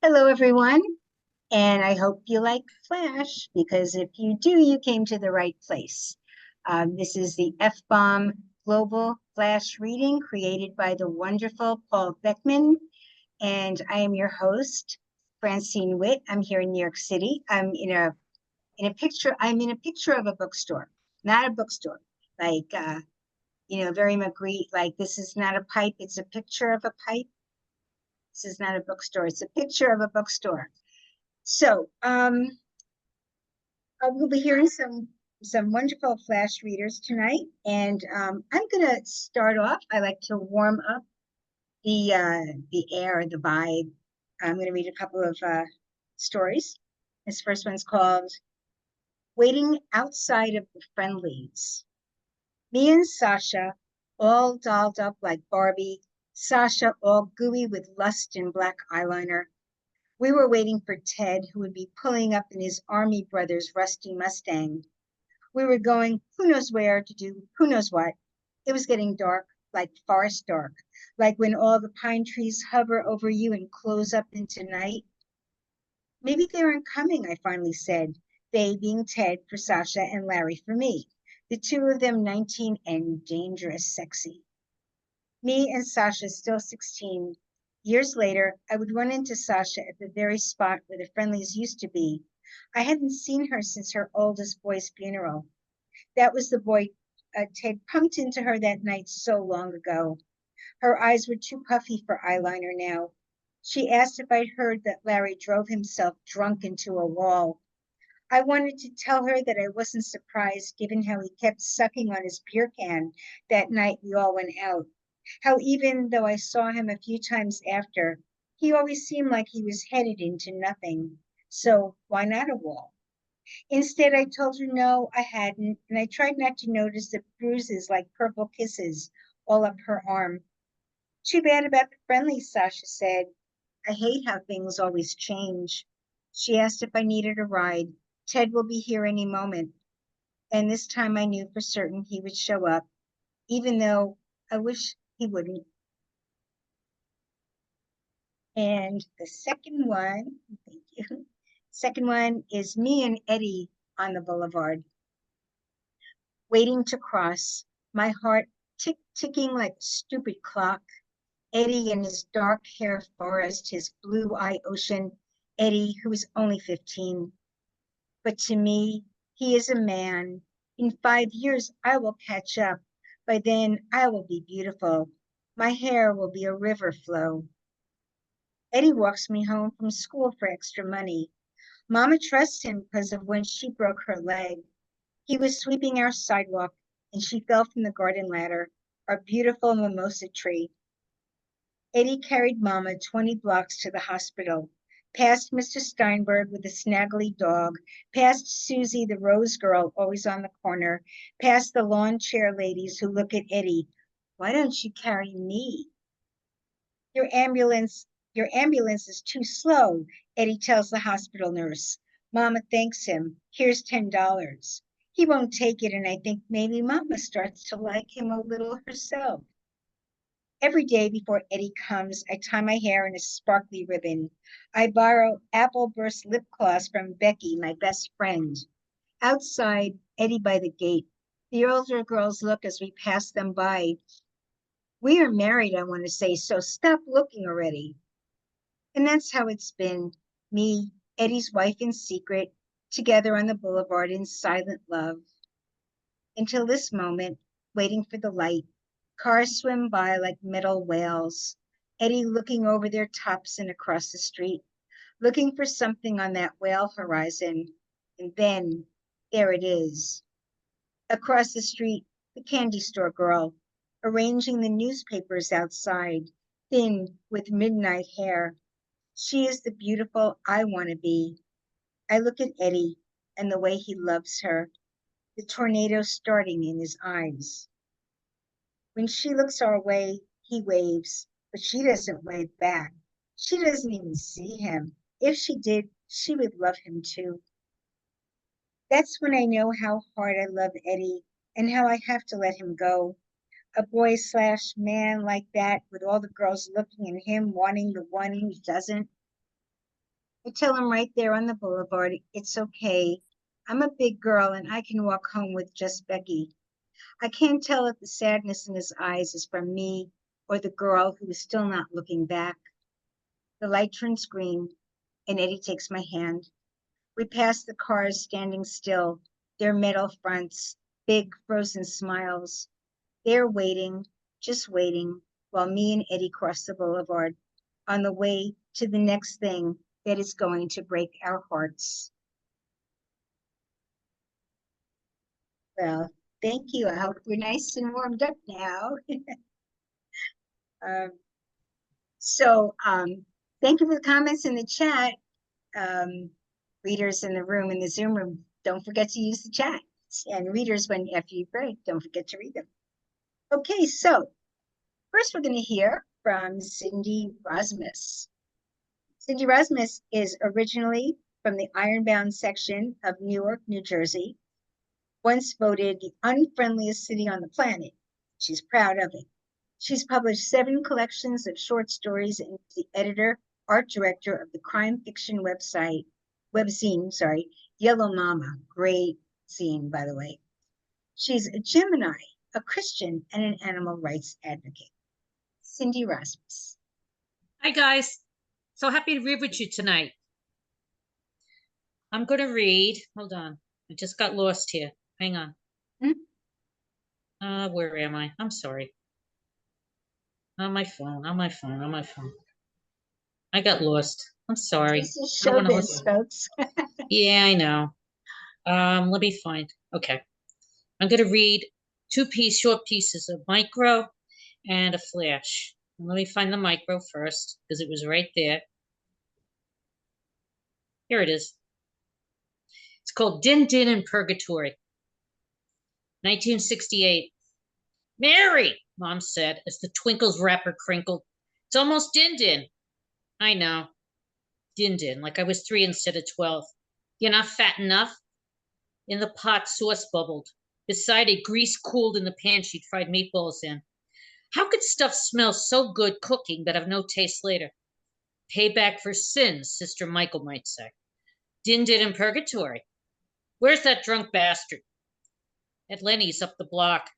Hello, everyone, and I hope you like Flash because if you do, you came to the right place. This is the FBomb Global Flash Reading created by the wonderful Paul Beckman, and I am your host, Francine Witte. I'm here in New York City. I'm in a picture of a bookstore, not a bookstore, like very Magritte. Like this is not a pipe; it's a picture of a pipe. This is not a bookstore; it's a picture of a bookstore. So, we'll be hearing some wonderful flash readers tonight, and I'm gonna start off. I like to warm up the air, the vibe. I'm gonna read a couple of stories. This first one's called "Waiting Outside of the Friendlies." Me and Sasha, all dolled up like Barbie. Sasha all gooey with lust and black eyeliner. We were waiting for Ted, who would be pulling up in his Army brother's rusty Mustang. We were going who knows where to do who knows what. It was getting dark, like forest dark, like when all the pine trees hover over you and close up into night. Maybe they aren't coming, I finally said, they being Ted for Sasha and Larry for me, the two of them 19 and dangerous sexy. Me and Sasha still 16. Years later, I would run into Sasha at the very spot where the friendlies used to be. I hadn't seen her since her oldest boy's funeral. That was the boy Ted pumped into her that night so long ago. Her eyes were too puffy for eyeliner now. She asked if I'd heard that Larry drove himself drunk into a wall. I wanted to tell her that I wasn't surprised given how he kept sucking on his beer can that night we all went out. How even though I saw him a few times after, he always seemed like he was headed into nothing. So why not a wall? Instead, I told her no, I hadn't, and I tried not to notice the bruises like purple kisses all up her arm. Too bad about the friendly, Sasha said. I hate how things always change. She asked if I needed a ride. Ted will be here any moment. And this time I knew for certain he would show up, even though I wish he wouldn't. And the second one, thank you. Second one is me and Eddie on the boulevard, waiting to cross, my heart ticking like a stupid clock. Eddie in his dark hair forest, his blue eye ocean. Eddie, who is only 15. But to me, he is a man. In 5 years, I will catch up. By then, I will be beautiful. My hair will be a river flow. Eddie walks me home from school for extra money. Mama trusts him because of when she broke her leg. He was sweeping our sidewalk and she fell from the garden ladder, our beautiful mimosa tree. Eddie carried Mama 20 blocks to the hospital, past Mr. Steinberg with the snaggly dog, past Susie, the rose girl, always on the corner, past the lawn chair ladies who look at Eddie. Why don't you carry me? Your ambulance, your ambulance is too slow, Eddie tells the hospital nurse. Mama thanks him. Here's $10. He won't take it, and I think maybe Mama starts to like him a little herself. Every day before Eddie comes, I tie my hair in a sparkly ribbon. I borrow apple burst lip gloss from Becky, my best friend. Outside, Eddie by the gate. The older girls look as we pass them by. We are married, I want to say, so stop looking already. And that's how it's been. Me, Eddie's wife in secret, together on the boulevard in silent love. Until this moment, waiting for the light. Cars swim by like metal whales. Eddie looking over their tops and across the street, looking for something on that whale horizon. And then, there it is. Across the street, the candy store girl, arranging the newspapers outside, thin with midnight hair. She is the beautiful I want to be. I look at Eddie and the way he loves her, the tornado starting in his eyes. When she looks our way, he waves, but she doesn't wave back. She doesn't even see him. If she did, she would love him too. That's when I know how hard I love Eddie and how I have to let him go. A boy slash man like that with all the girls looking at him wanting the one who doesn't. I tell him right there on the boulevard, it's okay. I'm a big girl and I can walk home with just Becky. I can't tell if the sadness in his eyes is from me or the girl who is still not looking back. The light turns green and Eddie takes my hand. We pass the cars standing still, their metal fronts, big frozen smiles. They're waiting, just waiting, while me and Eddie cross the boulevard on the way to the next thing that is going to break our hearts. Well, thank you. I hope we're nice and warmed up now. um, thank you for the comments in the chat. Readers in the room, in the Zoom room, don't forget to use the chat. And readers, when after you break, don't forget to read them. Okay, so first we're going to hear from Cindy Rosmus. Cindy Rosmus is originally from the Ironbound section of Newark, New Jersey, once voted the unfriendliest city on the planet. She's proud of it. She's published 7 collections of short stories and is the editor, art director of the crime fiction webzine, Yellow Mama. Great zine, by the way. She's a Gemini, a Christian, and an animal rights advocate. Cindy Rosmus. Hi, guys. So happy to read with you tonight. I'm going to read. Hold on. I just got lost here. Hang on. Where am I? I'm sorry. On my phone. I got lost. I'm sorry. This is showbiz, folks. Yeah, I know. Let me find. Okay. I'm going to read 2 short pieces of micro and a flash. Let me find the micro first because it was right there. Here it is. It's called Din Din in Purgatory. 1968. Mary, Mom said as the Twinkle's wrapper crinkled. It's almost Din Din. I know. Din Din, like I was 3 instead of 12. You're not fat enough? In the pot, sauce bubbled. Beside it, grease cooled in the pan she'd fried meatballs in. How could stuff smell so good cooking but have no taste later? Payback for sins, Sister Michael might say. Din Din in Purgatory. Where's that drunk bastard? At Lenny's up the block,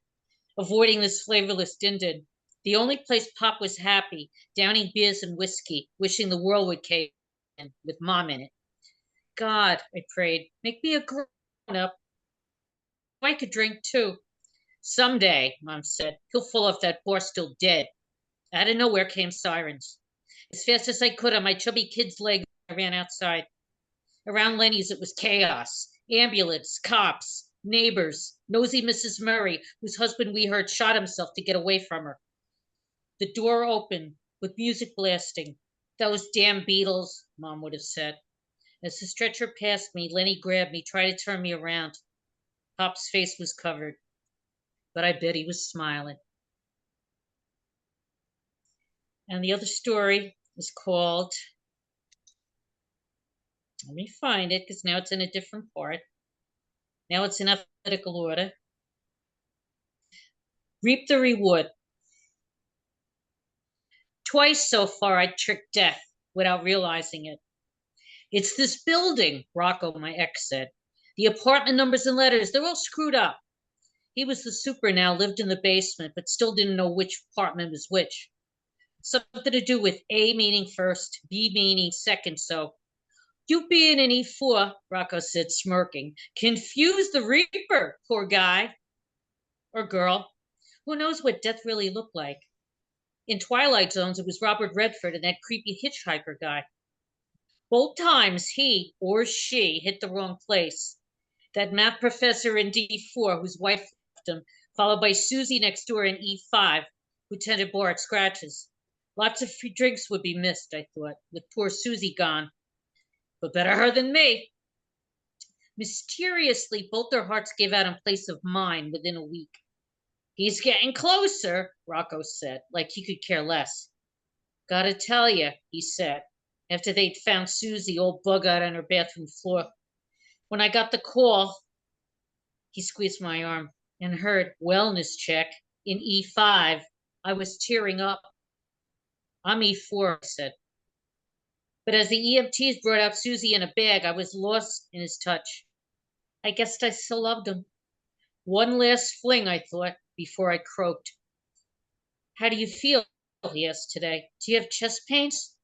avoiding this flavorless Din Din. The only place Pop was happy, downing beers and whiskey, wishing the world would cave in, with Mom in it. God, I prayed, make me a grown-up. I could drink too. Someday, Mom said, he'll fall off that bar still dead. Out of nowhere came sirens. As fast as I could on my chubby kid's leg, I ran outside. Around Lenny's, it was chaos. Ambulance, cops, neighbors, nosy Mrs. Murray, whose husband we heard shot himself to get away from her. The door opened, with music blasting. Those damn Beatles, Mom would have said. As the stretcher passed me, Lenny grabbed me, tried to turn me around. Pop's face was covered, but I bet he was smiling. And the other story is called, let me find it because now it's in a different part. Now it's in alphabetical order. Reap the Reward. Twice so far I tricked death without realizing it. It's this building, Rocco, my ex, said. The apartment numbers and letters, they're all screwed up. He was the super now, lived in the basement, but still didn't know which apartment was which. Something to do with A meaning first, B meaning second, so. You being an E4, Rocco said, smirking. Confuse the Reaper, poor guy. Or girl. Who knows what death really looked like? In Twilight Zones, it was Robert Redford and that creepy hitchhiker guy. Both times he or she hit the wrong place. That math professor in D4 whose wife left him, followed by Susie next door in E5, who tended bar at Scratches. Lots of free drinks would be missed, I thought, with poor Susie gone. But better her than me. Mysteriously, both their hearts gave out in place of mine within a week. He's getting closer, Rocco said, like he could care less. Gotta tell you, he said, after they'd found Susie all bug-eyed on her bathroom floor. When I got the call, he squeezed my arm, and heard wellness check in E5, I was tearing up. I'm E4, I said. But as the EMTs brought out Susie in a bag, I was lost in his touch. I guessed I still loved him. One last fling, I thought, before I croaked. How do you feel? He asked today. Do you have chest pains?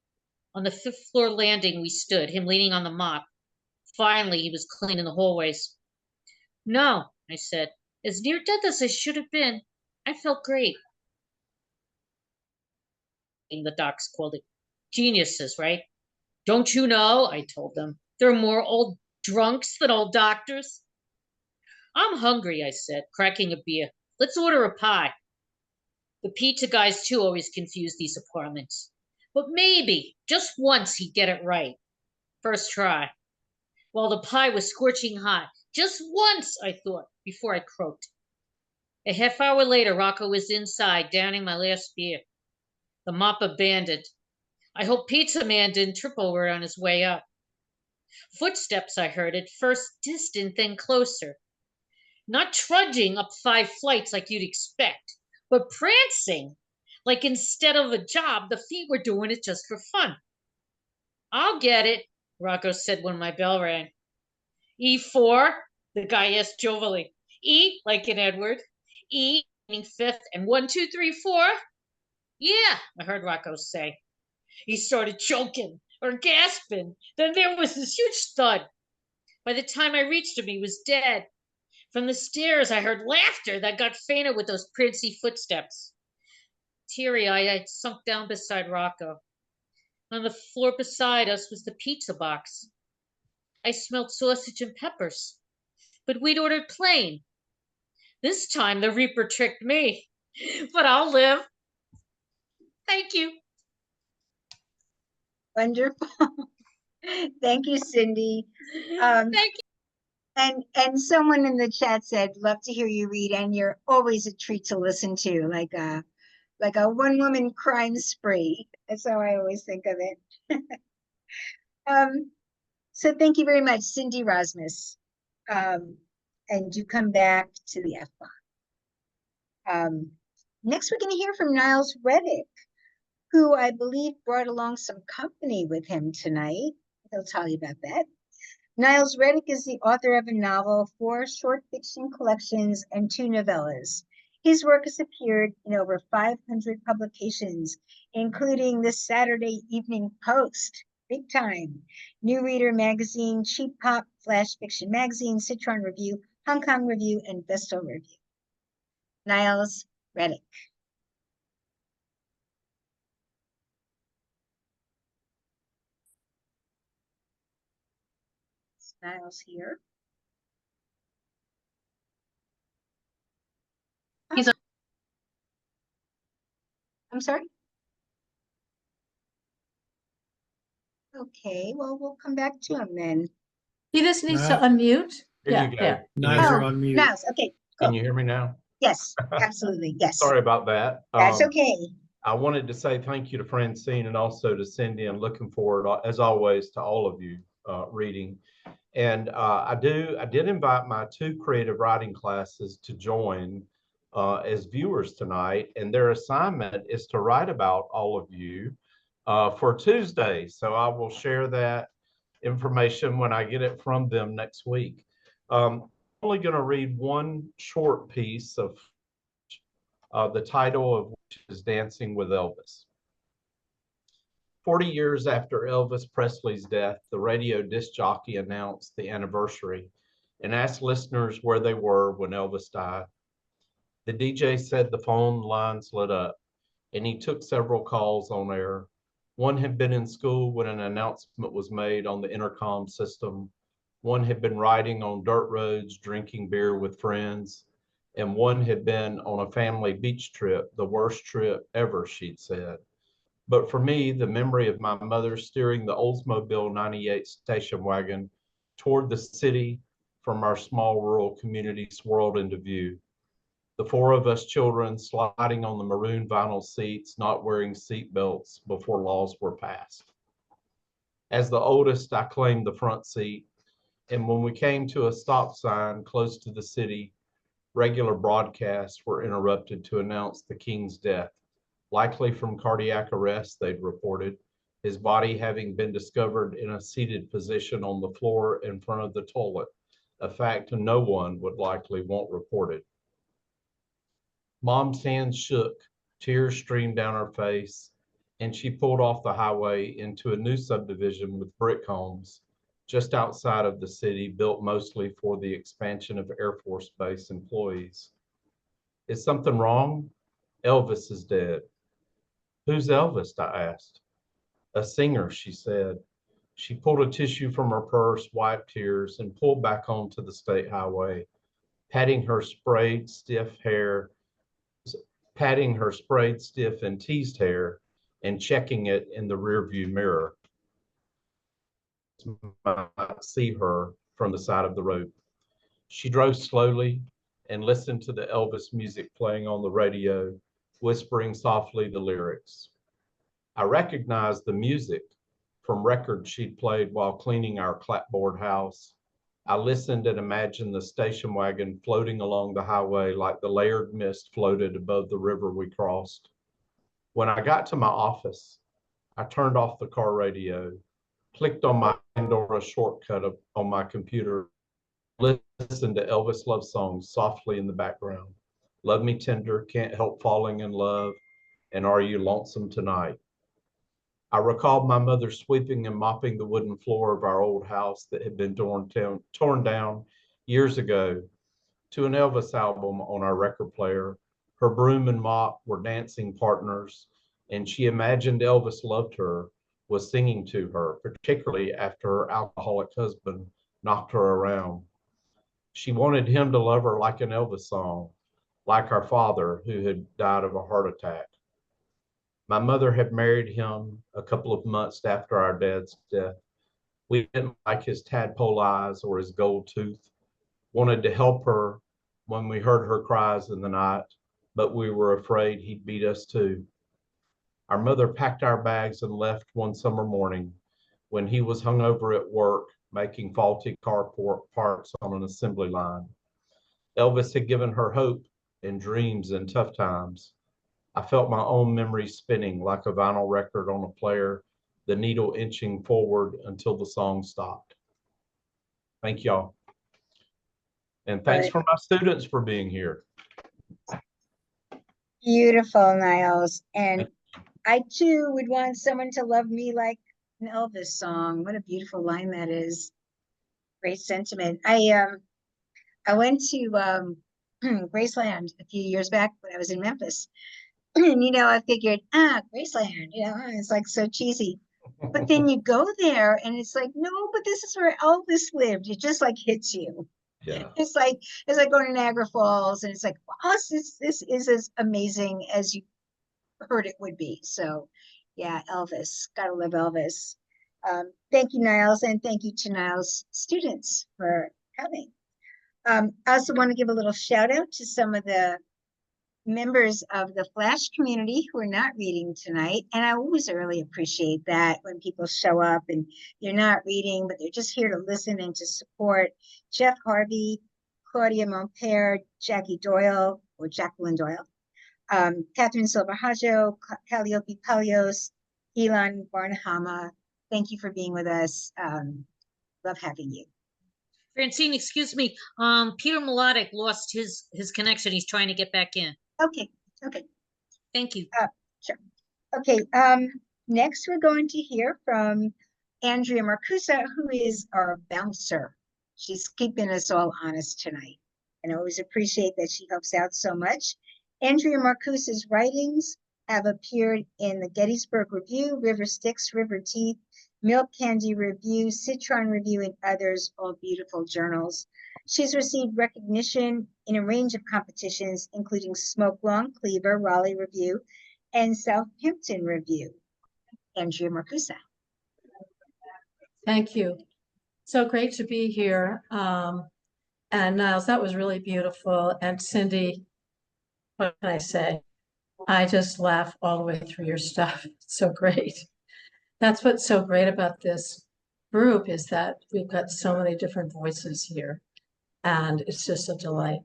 On the 5th-floor landing we stood, him leaning on the mop. Finally, he was cleaning the hallways. No, I said. As near death as I should have been. I felt great. The docs called it. Geniuses, right? Don't you know? I told them. There are more old drunks than old doctors. I'm hungry, I said, cracking a beer. Let's order a pie. The pizza guys, too, always confuse these apartments. But maybe, just once, he'd get it right. First try. While the pie was scorching hot. Just once, I thought, before I croaked. A half hour later, Rocco was inside, downing my last beer. The mop abandoned. I hope Pizza Man didn't trip over it on his way up. Footsteps I heard, at first distant, then closer. Not trudging up 5 flights like you'd expect, but prancing, like instead of a job, the feet were doing it just for fun. I'll get it, Rocco said when my bell rang. E4, the guy asked jovially. E, like in Edward. E, meaning 5th, and 1, 2, 3, 4. Yeah, I heard Rocco say. He started choking or gasping. Then there was this huge thud. By the time I reached him, he was dead. From the stairs, I heard laughter that got fainter with those princy footsteps. Teary-eyed, I sunk down beside Rocco. On the floor beside us was the pizza box. I smelled sausage and peppers, but we'd ordered plain. This time the Reaper tricked me, but I'll live. Thank you. Wonderful. Thank you, Cindy. Thank you. And someone in the chat said, love to hear you read, and you're always a treat to listen to, like a one-woman crime spree. That's how I always think of it. So thank you very much, Cindy Rosmus. And do come back to the FBomb. Next, we're going to hear from Niles Reddick, who I believe brought along some company with him tonight. He'll tell you about that. Niles Reddick is the author of a novel, 4 short fiction collections, and 2 novellas. His work has appeared in over 500 publications, including the Saturday Evening Post, big time, New Reader Magazine, Cheap Pop, Flash Fiction Magazine, Citron Review, Hong Kong Review, and Vestal Review. Niles Reddick. Niles here. He's a I'm sorry? Okay, well, we'll come back to him then. He just needs to unmute. Here Yeah, you go. yeah. Niles, Oh, you're on mute. Niles, okay, Can cool. you hear me now? Yes, absolutely, yes. Sorry about that. That's okay. I wanted to say thank you to Francine and also to Cindy, and looking forward, as always, to all of you reading. And I did invite my 2 creative writing classes to join as viewers tonight, and their assignment is to write about all of you for Tuesday. So I will share that information when I get it from them next week. I'm only going to read one short piece of the title of which is Dancing with Elvis. 40 years after Elvis Presley's death, the radio disc jockey announced the anniversary and asked listeners where they were when Elvis died. The DJ said the phone lines lit up, and he took several calls on air. One had been in school when an announcement was made on the intercom system. One had been riding on dirt roads, drinking beer with friends. And one had been on a family beach trip, the worst trip ever, she'd said. But for me, the memory of my mother steering the Oldsmobile 98 station wagon toward the city from our small rural community swirled into view. The 4 of us children sliding on the maroon vinyl seats, not wearing seat belts before laws were passed. As the oldest, I claimed the front seat, and when we came to a stop sign close to the city, regular broadcasts were interrupted to announce the king's death, likely from cardiac arrest, they'd reported, his body having been discovered in a seated position on the floor in front of the toilet, a fact no one would likely want reported. Mom's hands shook, tears streamed down her face, and she pulled off the highway into a new subdivision with brick homes just outside of the city, built mostly for the expansion of Air Force Base employees. Is something wrong? Elvis is dead. Who's Elvis? I asked. A singer, she said. She pulled a tissue from her purse, wiped tears, and pulled back onto the state highway, patting her sprayed, stiff and teased hair and checking it in the rearview mirror. Might see her from the side of the road. She drove slowly and listened to the Elvis music playing on the radio, whispering softly the lyrics. I recognized the music from records she'd played while cleaning our clapboard house. I listened and imagined the station wagon floating along the highway like the layered mist floated above the river we crossed. When I got to my office, I turned off the car radio, clicked on my Pandora shortcut on my computer, listened to Elvis love songs softly in the background. Love Me Tender, Can't Help Falling in Love, and Are You Lonesome Tonight? I recalled my mother sweeping and mopping the wooden floor of our old house that had been torn down years ago to an Elvis album on our record player. Her broom and mop were dancing partners, and she imagined Elvis loved her, was singing to her, particularly after her alcoholic husband knocked her around. She wanted him to love her like an Elvis song, like our father who had died of a heart attack. My mother had married him a couple of months after our dad's death. We didn't like his tadpole eyes or his gold tooth, wanted to help her when we heard her cries in the night, but we were afraid he'd beat us too. Our mother packed our bags and left one summer morning when he was hungover at work making faulty car parts on an assembly line. Elvis had given her hope and dreams in tough times. I felt my own memories spinning like a vinyl record on a player, the needle inching forward until the song stopped. Thank y'all. And thanks for my students for being here. Beautiful, Niles. And I too would want someone to love me like an Elvis song. What a beautiful line that is. Great sentiment. I went to Graceland a few years back when I was in Memphis. And I figured, Graceland, it's like so cheesy. But then you go there and it's like, no, but this is where Elvis lived. It just like hits you. Yeah. It's like going to Niagara Falls, and it's like, wow, this is as amazing as you heard it would be. So yeah, Elvis, gotta love Elvis. Thank you, Niles, and thank you to Niles students for coming. I also want to give a little shout out to some of the members of the Flash community who are not reading tonight. And I always really appreciate that when people show up and you're not reading, but they're just here to listen and to support. Jeff Harvey, Claudia Montpere, Jackie Doyle, or Jacqueline Doyle, Catherine Silverhajo, Calliope Palios, Elon Barnahama. Thank you for being with us. Love having you. Francine, excuse me. Peter Melodic lost his connection. He's trying to get back in. Okay. Thank you. Sure. Okay. Next, we're going to hear from Andrea Marcusa, who is our bouncer. She's keeping us all honest tonight, and I always appreciate that she helps out so much. Andrea Marcusa's writings have appeared in the Gettysburg Review, River Styx, River Teeth, Milk Candy Review, Citron Review, and others, all beautiful journals. She's received recognition in a range of competitions, including Smoke Long, Cleaver, Raleigh Review, and Southampton Review. Andrea Marcusa. Thank you. So great to be here. And Niles, that was really beautiful. And Cindy, what can I say? I just laugh all the way through your stuff. It's so great. That's what's so great about this group, is that we've got so many different voices here, and it's just a delight.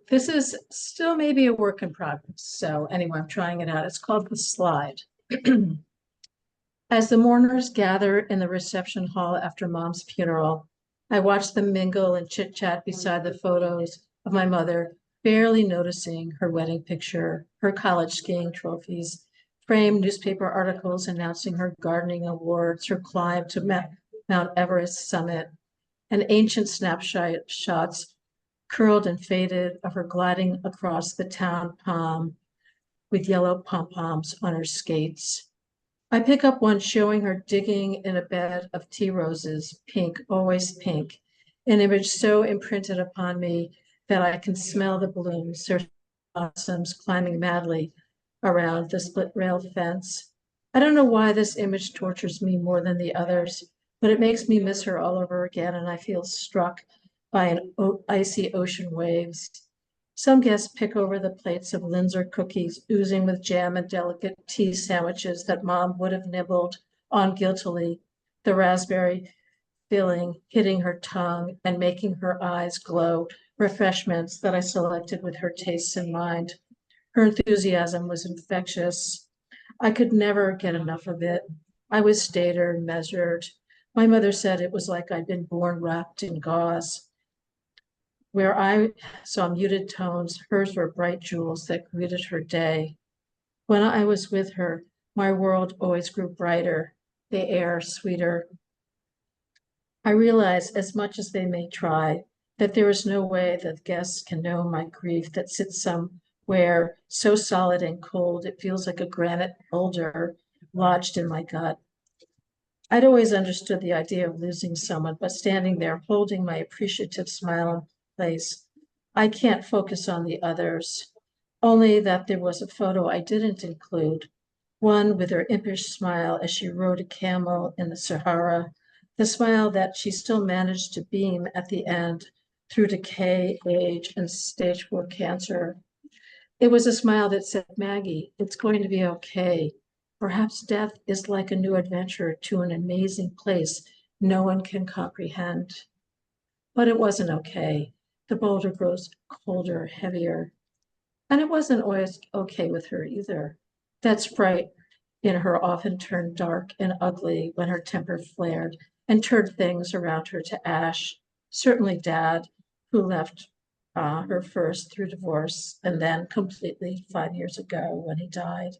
This is still maybe a work in progress. So anyway, I'm trying it out. It's called The Slide. As the mourners gather in the reception hall after Mom's funeral, I watch them mingle and chit-chat beside the photos of my mother, barely noticing her wedding picture, her college skiing trophies, framed newspaper articles announcing her gardening awards, her climb to Mount Everest summit, and ancient snapshots curled and faded of her gliding across the town palm with yellow pom-poms on her skates. I pick up one showing her digging in a bed of tea roses, pink, always pink, an image so imprinted upon me that I can smell the blooms, her blossoms climbing madly around the split rail fence. I don't know why this image tortures me more than the others, but it makes me miss her all over again, and I feel struck by an icy ocean waves. Some guests pick over the plates of Linzer cookies oozing with jam and delicate tea sandwiches that Mom would have nibbled on guiltily, the raspberry filling hitting her tongue and making her eyes glow, refreshments that I selected with her tastes in mind. Her enthusiasm was infectious. I could never get enough of it. I was staid, measured. My mother said it was like I'd been born wrapped in gauze. Where I saw muted tones, hers were bright jewels that greeted her day. When I was with her, my world always grew brighter, the air sweeter. I realize, as much as they may try, that there is no way that guests can know my grief that sits somewhere so solid and cold it feels like a granite boulder lodged in my gut. I'd always understood the idea of losing someone, but standing there holding my appreciative smile in place, I can't focus on the others. Only that there was a photo I didn't include, one with her impish smile as she rode a camel in the Sahara, the smile that she still managed to beam at the end through decay, age, and stage 4 cancer. It was a smile that said, Maggie, it's going to be okay. Perhaps death is like a new adventure to an amazing place no one can comprehend. But it wasn't okay. The boulder grows colder, heavier. And it wasn't always okay with her either. That sprite in her often turned dark and ugly when her temper flared and turned things around her to ash. Certainly Dad, who left her first through divorce and then completely 5 years ago when he died.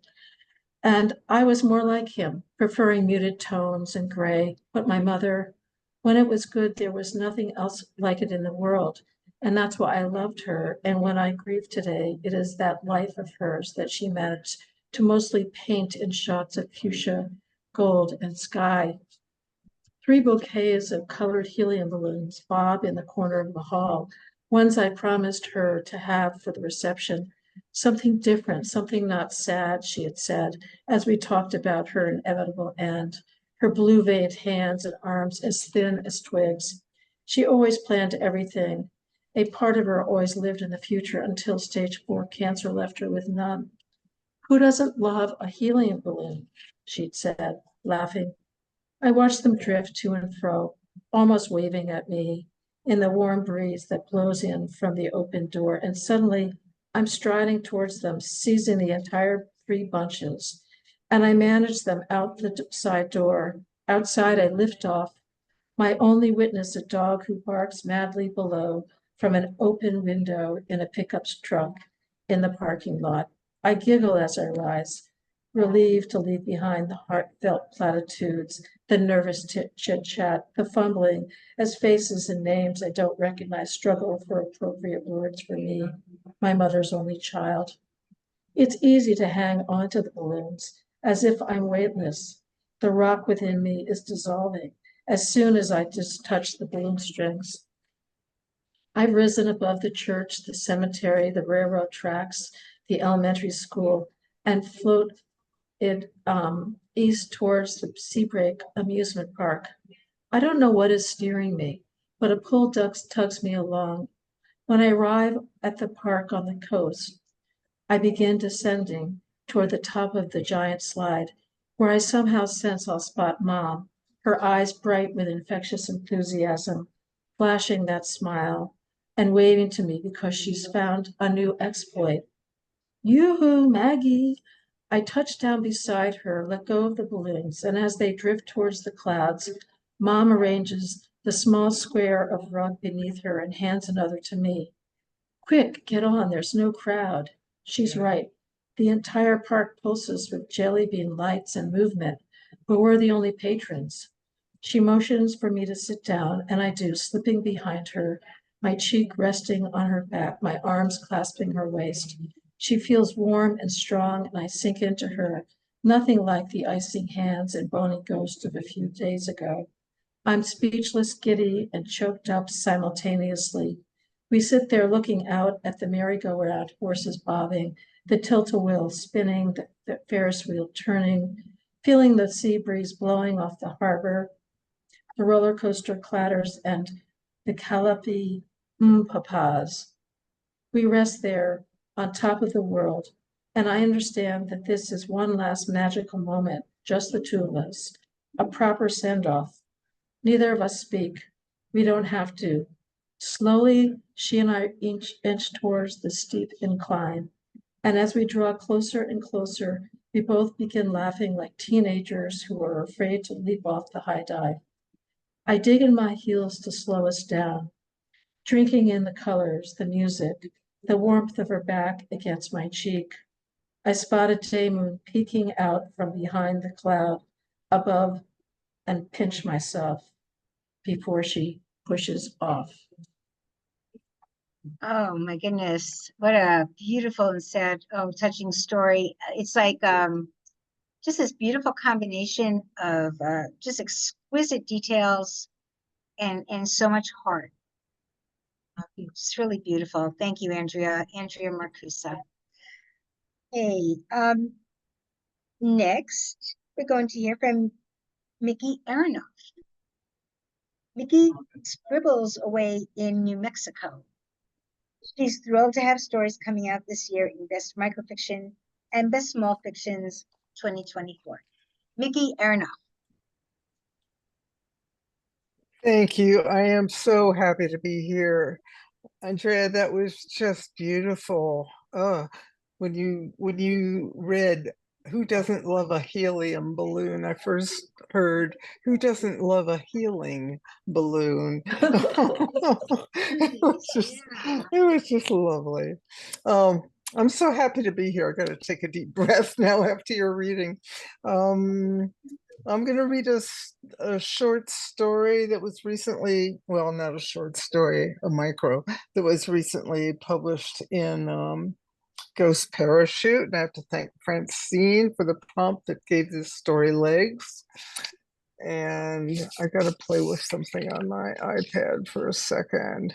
And I was more like him, preferring muted tones and gray. But my mother, when it was good, there was nothing else like it in the world. And that's why I loved her. And when I grieve today, it is that life of hers that she managed to mostly paint in shots of fuchsia, gold, and sky. 3 bouquets of colored helium balloons bob in the corner of the hall, ones I promised her to have for the reception. Something different, something not sad, she had said, as we talked about her inevitable end, her blue-veined hands and arms as thin as twigs. She always planned everything. A part of her always lived in the future until stage 4 cancer left her with none. Who doesn't love a helium balloon? She'd said, laughing. I watched them drift to and fro, almost waving at me in the warm breeze that blows in from the open door, and suddenly I'm striding towards them, seizing the entire 3 bunches, and I manage them out the side door. Outside, I lift off, my only witness, a dog who barks madly below from an open window in a pickup truck in the parking lot. I giggle as I rise, relieved to leave behind the heartfelt platitudes, the nervous chit-chat, the fumbling, as faces and names I don't recognize struggle for appropriate words for me, my mother's only child. It's easy to hang onto the balloons as if I'm weightless. The rock within me is dissolving as soon as I just touch the balloon strings. I've risen above the church, the cemetery, the railroad tracks, the elementary school, and float it east towards the Seabreak amusement park. I don't know what is steering me, but a pull tugs me along. When I arrive at the park on the coast, I begin descending toward the top of the giant slide, where I somehow sense I'll spot Mom, her eyes bright with infectious enthusiasm, flashing that smile and waving to me because she's found a new exploit. Yoo-hoo, Maggie! I touch down beside her, let go of the balloons, and as they drift towards the clouds, Mom arranges the small square of rug beneath her and hands another to me. Quick, get on, there's no crowd. She's right. The entire park pulses with jelly bean lights and movement, but we're the only patrons. She motions for me to sit down, and I do, slipping behind her, my cheek resting on her back, my arms clasping her waist. She feels warm and strong, and I sink into her, nothing like the icy hands and bony ghost of a few days ago. I'm speechless, giddy, and choked up simultaneously. We sit there looking out at the merry-go-round, horses bobbing, the tilt-a-wheel spinning, the Ferris wheel turning, feeling the sea breeze blowing off the harbor, the roller coaster clatters, and the calliope papas. We rest there on top of the world, and I understand that this is one last magical moment, just the two of us, a proper send-off. Neither of us speak. We don't have to. Slowly, she and I inch towards the steep incline. And as we draw closer and closer, we both begin laughing like teenagers who are afraid to leap off the high dive. I dig in my heels to slow us down, drinking in the colors, the music, the warmth of her back against my cheek. I spot a day moon peeking out from behind the cloud above and pinch myself before she pushes off. Oh my goodness, what a beautiful and sad, touching story. It's like just this beautiful combination of just exquisite details and so much heart. It's really beautiful. Thank you, Andrea Marcusa. Hey, next we're going to hear from Mikki Aronoff. Mikki scribbles away in New Mexico. She's thrilled to have stories coming out this year in Best Microfiction and Best Small Fictions 2024. Mikki Aronoff. Thank you. I am so happy to be here. Andrea, that was just beautiful. When you read Who Doesn't Love a Helium Balloon, I first heard Who Doesn't Love a Healing Balloon. It was just lovely. I'm so happy to be here. I got to take a deep breath now after your reading. I'm going to read a short story that was recently, well, not a short story, a micro, that was recently published in Ghost Parachute. And I have to thank Francine for the prompt that gave this story legs. And I got to play with something on my iPad for a second.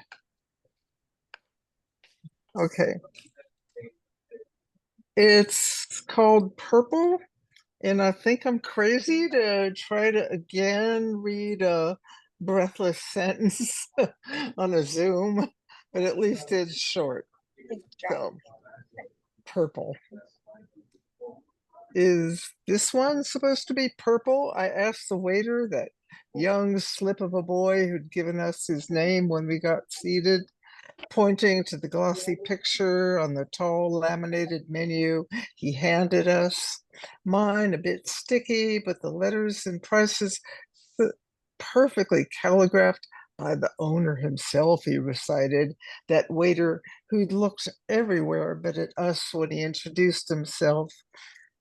Okay. It's called Purple. And I think I'm crazy to try to again read a breathless sentence on a Zoom, but at least it's short. So, purple. Is this one supposed to be purple? I asked the waiter, that young slip of a boy who'd given us his name when we got seated, pointing to the glossy picture on the tall laminated menu he handed us. Mine a bit sticky, but the letters and prices perfectly calligraphed by the owner himself, he recited, that waiter who'd looked everywhere but at us when he introduced himself.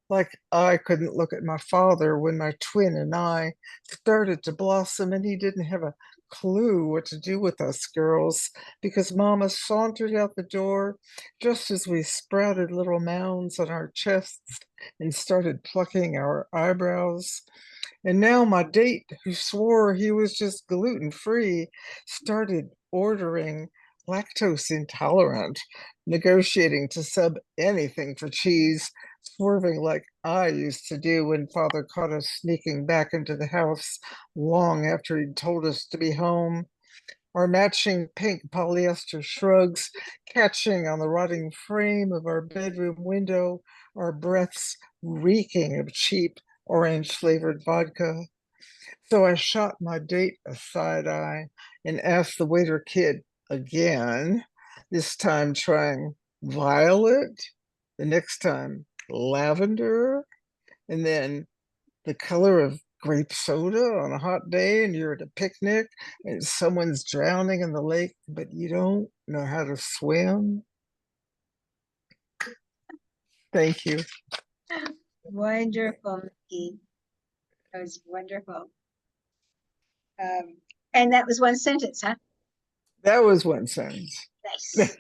Like I couldn't look at my father when my twin and I started to blossom, and he didn't have a clue what to do with us girls, because Mama sauntered out the door just as we sprouted little mounds on our chests and started plucking our eyebrows. And now my date, who swore he was just gluten-free, started ordering lactose intolerant, negotiating to sub anything for cheese, swerving like I used to do when Father caught us sneaking back into the house long after he'd told us to be home. Our matching pink polyester shrugs catching on the rotting frame of our bedroom window, our breaths reeking of cheap orange-flavored vodka. So I shot my date a side eye and asked the waiter kid again, this time trying violet, the next time lavender, and then the color of grape soda on a hot day, and you're at a picnic and someone's drowning in the lake, but you don't know how to swim. Thank you. Wonderful, Mikki. That was wonderful. And that was one sentence, huh? That was one sentence. Nice.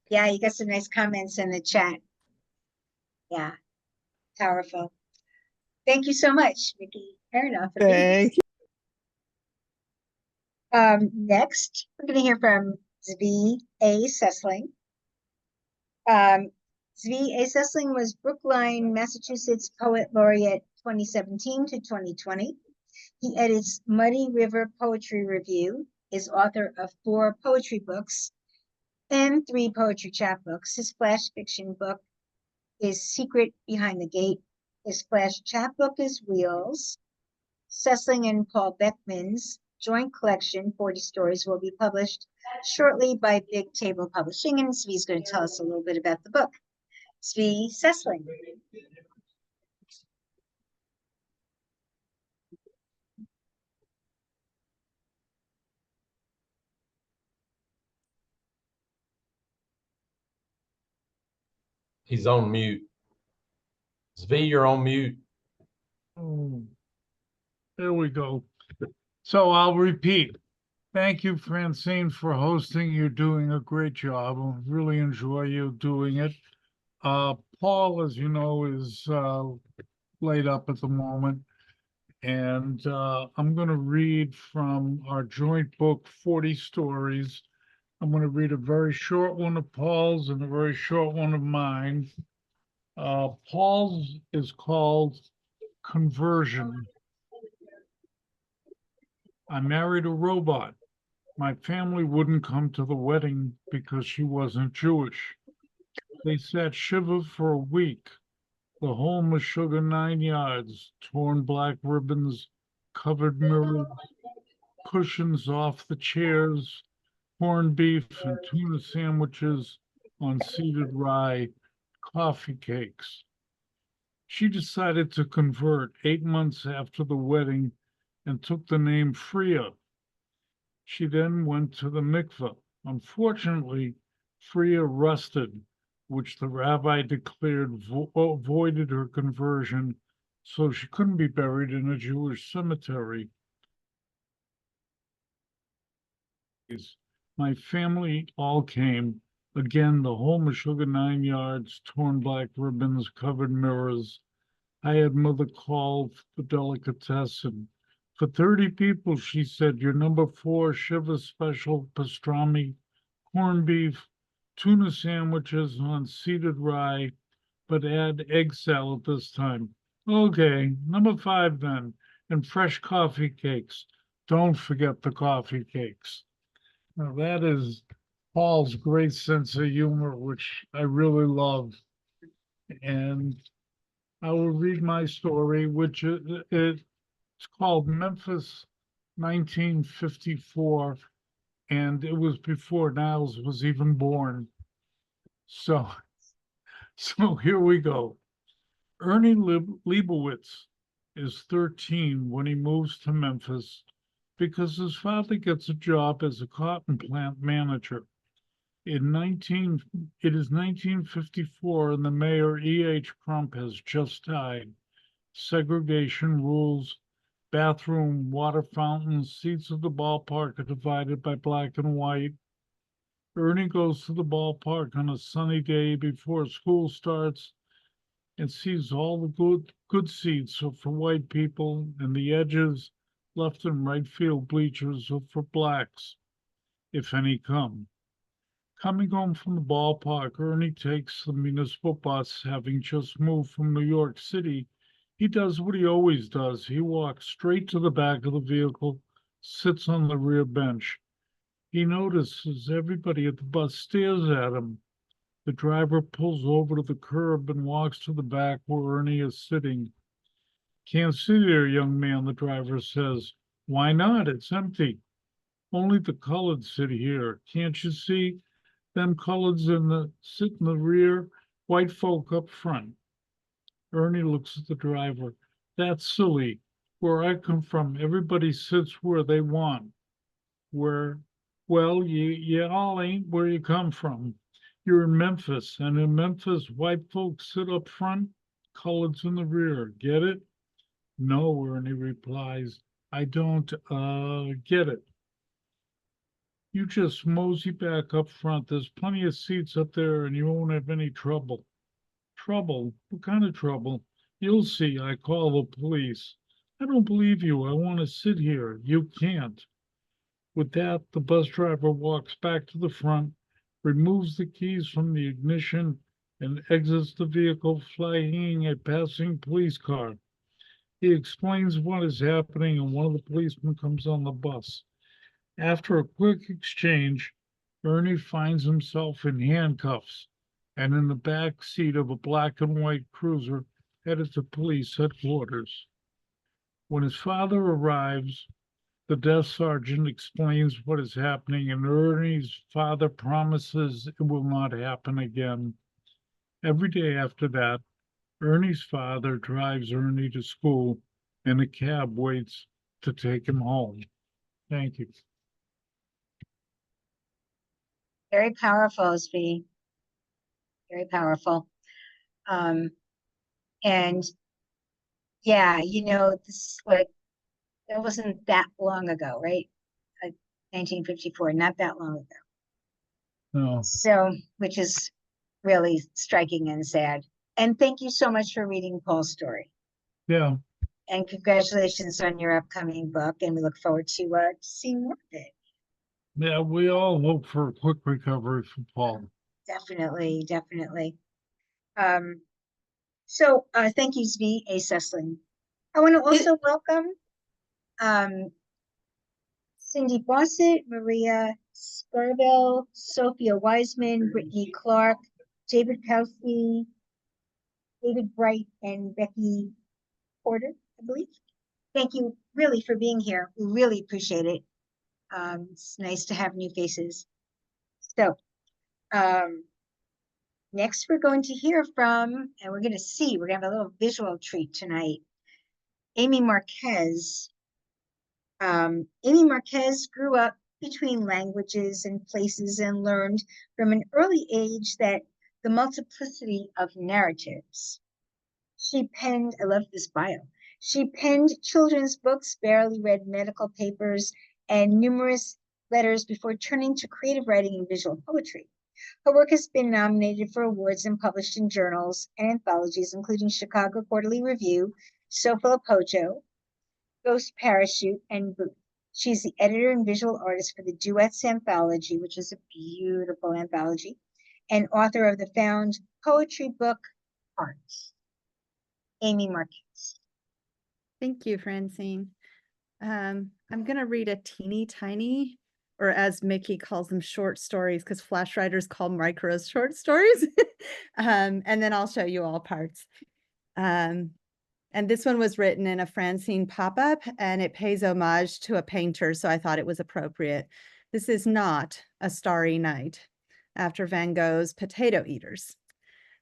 Yeah, you got some nice comments in the chat. Yeah, powerful. Thank you so much, Mikki Aronoff. Thank you. Next, we're going to hear from Zvi A. Sesling. Zvi A. Sesling was Brookline, Massachusetts Poet Laureate 2017 to 2020. He edits Muddy River Poetry Review, is author of 4 poetry books and 3 poetry chapbooks. His flash fiction book is Secret Behind the Gate. His flash chapbook is Wheels. Sesling and Paul Beckman's joint collection, 40 Stories, will be published shortly by Big Table Publishing, and Zvi's going to tell us a little bit about the book. Zvi Sesling. He's on mute. Zvi, you're on mute. Oh, there we go. So I'll repeat. Thank you, Francine, for hosting. You're doing a great job. I really enjoy you doing it. Paul, as you know, is laid up at the moment. And I'm going to read from our joint book, 40 Stories. I'm going to read a very short one of Paul's and a very short one of mine. Paul's is called Conversion. I married a robot. My family wouldn't come to the wedding because she wasn't Jewish. They sat shiva for a week. The home was sugar 9 yards, torn black ribbons, covered mirrors, cushions off the chairs, corned beef and tuna sandwiches on seeded rye, coffee cakes. She decided to convert 8 months after the wedding and took the name Freya. She then went to the mikveh. Unfortunately, Freya rusted, which the rabbi declared voided her conversion, so she couldn't be buried in a Jewish cemetery. My family all came. Again, the home was sugar 9 yards, torn black ribbons, covered mirrors. I had mother call for delicatessen. For 30 people, she said, your number 4 Shiva special pastrami, corned beef, tuna sandwiches on seeded rye, but add egg salad this time. Okay, number 5 then, and fresh coffee cakes. Don't forget the coffee cakes. Now that is Paul's great sense of humor, which I really love. And I will read my story, which it's called Memphis 1954, and it was before Niles was even born. So here we go. Ernie Leibowitz is 13 when he moves to Memphis because his father gets a job as a cotton plant manager. It is 1954 and the mayor E.H. Crump has just died. Segregation rules, bathroom, water fountains, seats at the ballpark are divided by black and white. Ernie goes to the ballpark on a sunny day before school starts and sees all the good seats are for white people and the edges, left and right field bleachers are for blacks, if any come. Coming home from the ballpark, Ernie takes the municipal bus, having just moved from New York City. He does what he always does. He walks straight to the back of the vehicle, sits on the rear bench. He notices everybody at the bus stares at him. The driver pulls over to the curb and walks to the back where Ernie is sitting. Can't sit there, young man, the driver says. Why not? It's empty. Only the colored sit here. Can't you see? Them coloreds sit in the rear, White folk up front. Ernie looks at the driver. That's silly. Where I come from, everybody sits where they want. Well, you all ain't where you come from. You're in Memphis, and in Memphis, white folks sit up front, coloreds in the rear. Get it? No, Ernie replies. I don't, get it. You just mosey back up front. There's plenty of seats up there, and you won't have any trouble. Trouble? What kind of trouble? You'll see. I call the police. I don't believe you. I want to sit here. You can't. With that, the bus driver walks back to the front, removes the keys from the ignition, and exits the vehicle, flying a passing police car. He explains what is happening, and one of the policemen comes on the bus. After a quick exchange, Ernie finds himself in handcuffs and in the back seat of a black and white cruiser headed to police headquarters. When his father arrives, the desk sergeant explains what is happening, and Ernie's father promises it will not happen again. Every day after that, Ernie's father drives Ernie to school, and a cab waits to take him home. Thank you. Very powerful, Zvi. Very powerful. And yeah, you know, this like that wasn't that long ago, right? Like 1954, not that long ago. No. So, which is really striking and sad. And thank you so much for reading Paul's story. Yeah. And congratulations on your upcoming book. And we look forward to seeing more of it. Yeah, we all hope for a quick recovery for Paul. Definitely, definitely. So thank you, Zvi A. Sesling. I want to also welcome Cindy Bossett, Maria Scarville, Sophia Wiseman, Brittany Clark, David Kowski, David Bright, and Becky Porter, I believe. Thank you really for being here. We really appreciate it. It's nice to have new faces. So next we're going to hear from, and we're going to have a little visual treat tonight, Amy Marques. Amy Marques grew up between languages and places and learned from an early age that the multiplicity of narratives. She penned, I love this bio, she penned children's books, barely read medical papers, and numerous letters before turning to creative writing and visual poetry. Her work has been nominated for awards and published in journals and anthologies, including Chicago Quarterly Review, Sofilipojo, Ghost Parachute, and Booth. She's the editor and visual artist for the Duets Anthology, which is a beautiful anthology, and author of the found poetry book, Hearts. Amy Marques. Thank you, Francine. I'm going to read a teeny tiny, or as Mikki calls them, short stories, because flash writers call micros short stories. And then I'll show you all parts. And this one was written in a Francine pop-up, and it pays homage to a painter, so I thought it was appropriate. This is not A Starry Night, after Van Gogh's Potato Eaters.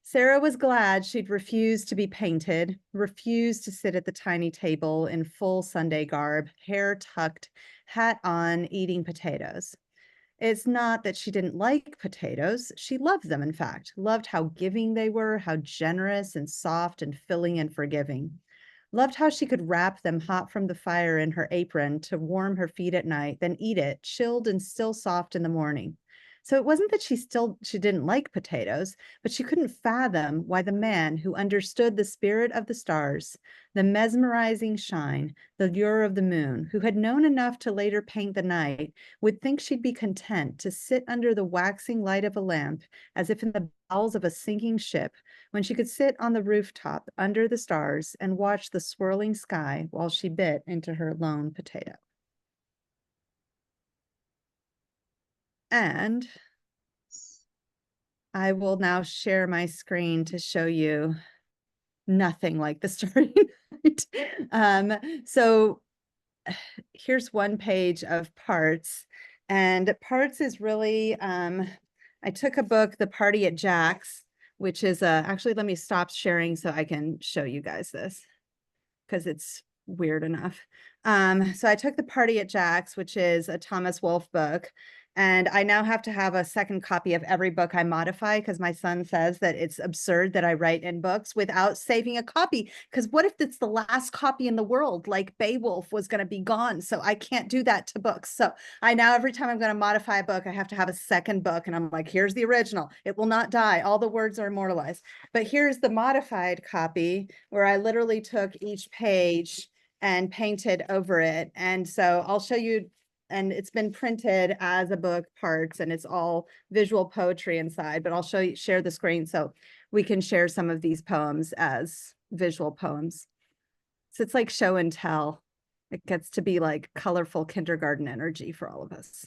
Sarah was glad she'd refused to be painted, refused to sit at the tiny table in full Sunday garb, hair tucked, hat on, eating potatoes. It's not that she didn't like potatoes. She loved them, in fact, loved how giving they were, how generous and soft and filling and forgiving. Loved how she could wrap them hot from the fire in her apron to warm her feet at night, then eat it, chilled and still soft in the morning. So it wasn't that she didn't like potatoes, but she couldn't fathom why the man who understood the spirit of the stars, the mesmerizing shine, the lure of the moon, who had known enough to later paint the night, would think she'd be content to sit under the waxing light of a lamp, as if in the bowels of a sinking ship, when she could sit on the rooftop under the stars and watch the swirling sky while she bit into her lone potato. And I will now share my screen to show you nothing like the story. So here's one page of parts, and parts is really, I took a book, The Party at Jack's, which is actually, let me stop sharing so I can show you guys this because it's weird enough. So I took The Party at Jack's, which is a Thomas Wolfe book, and I now have to have a second copy of every book I modify because my son says that it's absurd that I write in books without saving a copy. Because what if it's the last copy in the world, like Beowulf was going to be gone? So I can't do that to books. So I now, every time I'm going to modify a book, I have to have a second book. And I'm like, here's the original. It will not die. All the words are immortalized. But here's the modified copy where I literally took each page and painted over it. And so I'll show you, and it's been printed as a book parts, and it's all visual poetry inside, but I'll share the screen so we can share some of these poems as visual poems. So it's like show and tell. It gets to be like colorful kindergarten energy for all of us.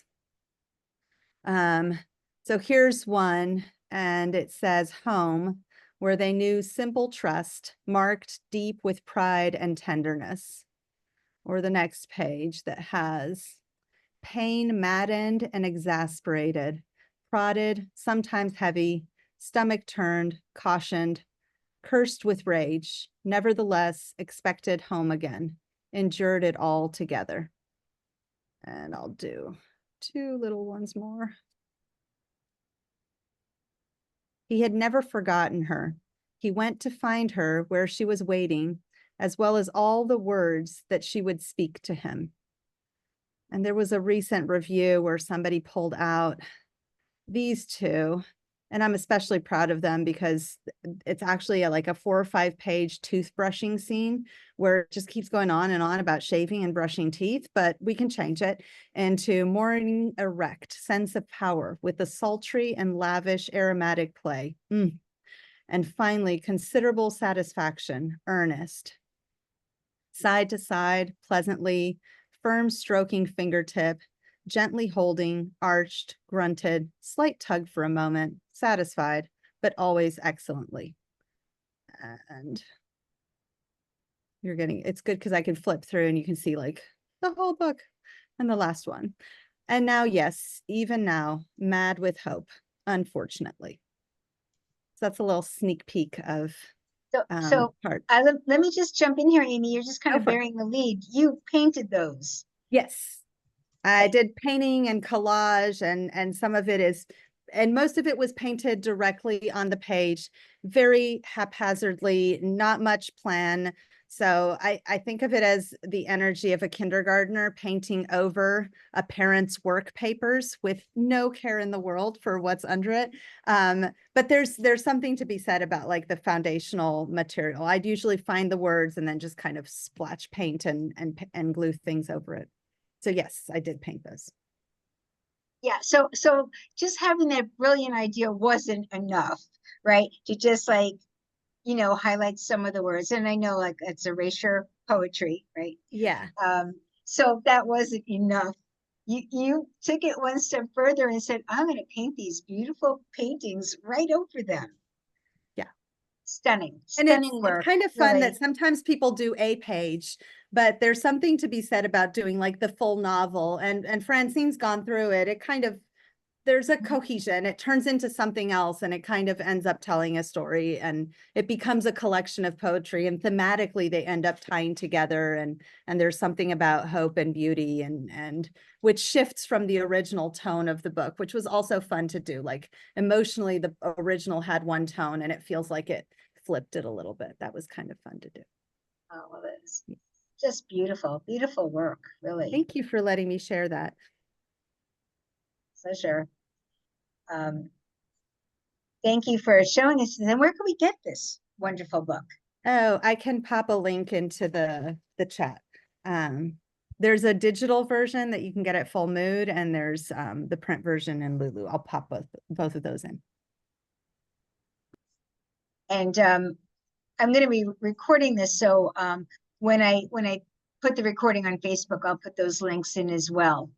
So here's one, and it says home, where they knew simple trust, marked deep with pride and tenderness. Or the next page that has pain maddened and exasperated, prodded, sometimes heavy, stomach turned, cautioned, cursed with rage, nevertheless expected home again, endured it all together. And I'll do two little ones more. He had never forgotten her. He went to find her where she was waiting, as well as all the words that she would speak to him. And there was a recent review where somebody pulled out these two, and I'm especially proud of them because it's actually like a 4 or 5 page toothbrushing scene where it just keeps going on and on about shaving and brushing teeth, but we can change it into morning erect sense of power with a sultry and lavish aromatic play. And finally, considerable satisfaction, earnest. Side to side, pleasantly, firm stroking fingertip, gently holding, arched, grunted, slight tug for a moment, satisfied, but always excellently. And you're getting, it's good because I can flip through and you can see like the whole book and the last one. And now, yes, even now, mad with hope, unfortunately. So that's a little sneak peek of part. Let me just jump in here, Amy. You're just kind of bearing the lead. You painted those. Yes, I did painting and collage, and some of it is, and most of it was painted directly on the page, very haphazardly, not much plan. So I think of it as the energy of a kindergartner painting over a parent's work papers with no care in the world for what's under it. But there's something to be said about like the foundational material. I'd usually find the words and then just kind of splash paint and glue things over it. So yes, I did paint those. Yeah, so just having that brilliant idea wasn't enough, right? To just like, highlight some of the words. And I know like it's erasure poetry, right? Yeah. So that wasn't enough. You took it one step further and said, I'm going to paint these beautiful paintings right over them. Yeah. Stunning work. It's kind of fun really. that sometimes people do a page, but there's something to be said about doing like the full novel. And Francine's gone through it. It kind of, there's a cohesion. It turns into something else, and it kind of ends up telling a story, and it becomes a collection of poetry, and thematically they end up tying together, and there's something about hope and beauty, and which shifts from the original tone of the book, which was also fun to do. Like emotionally, the original had one tone, and it feels like it flipped it a little bit. That was kind of fun to do. Oh, well, it's just beautiful work, really. Thank you for letting me share that. Pleasure. Thank you for showing us. Then where can we get this wonderful book? Oh, I can pop a link into the chat. There's a digital version that you can get at Full Mood, and there's the print version in Lulu. I'll pop both of those in. And I'm going to be recording this, so when I put the recording on Facebook, I'll put those links in as well,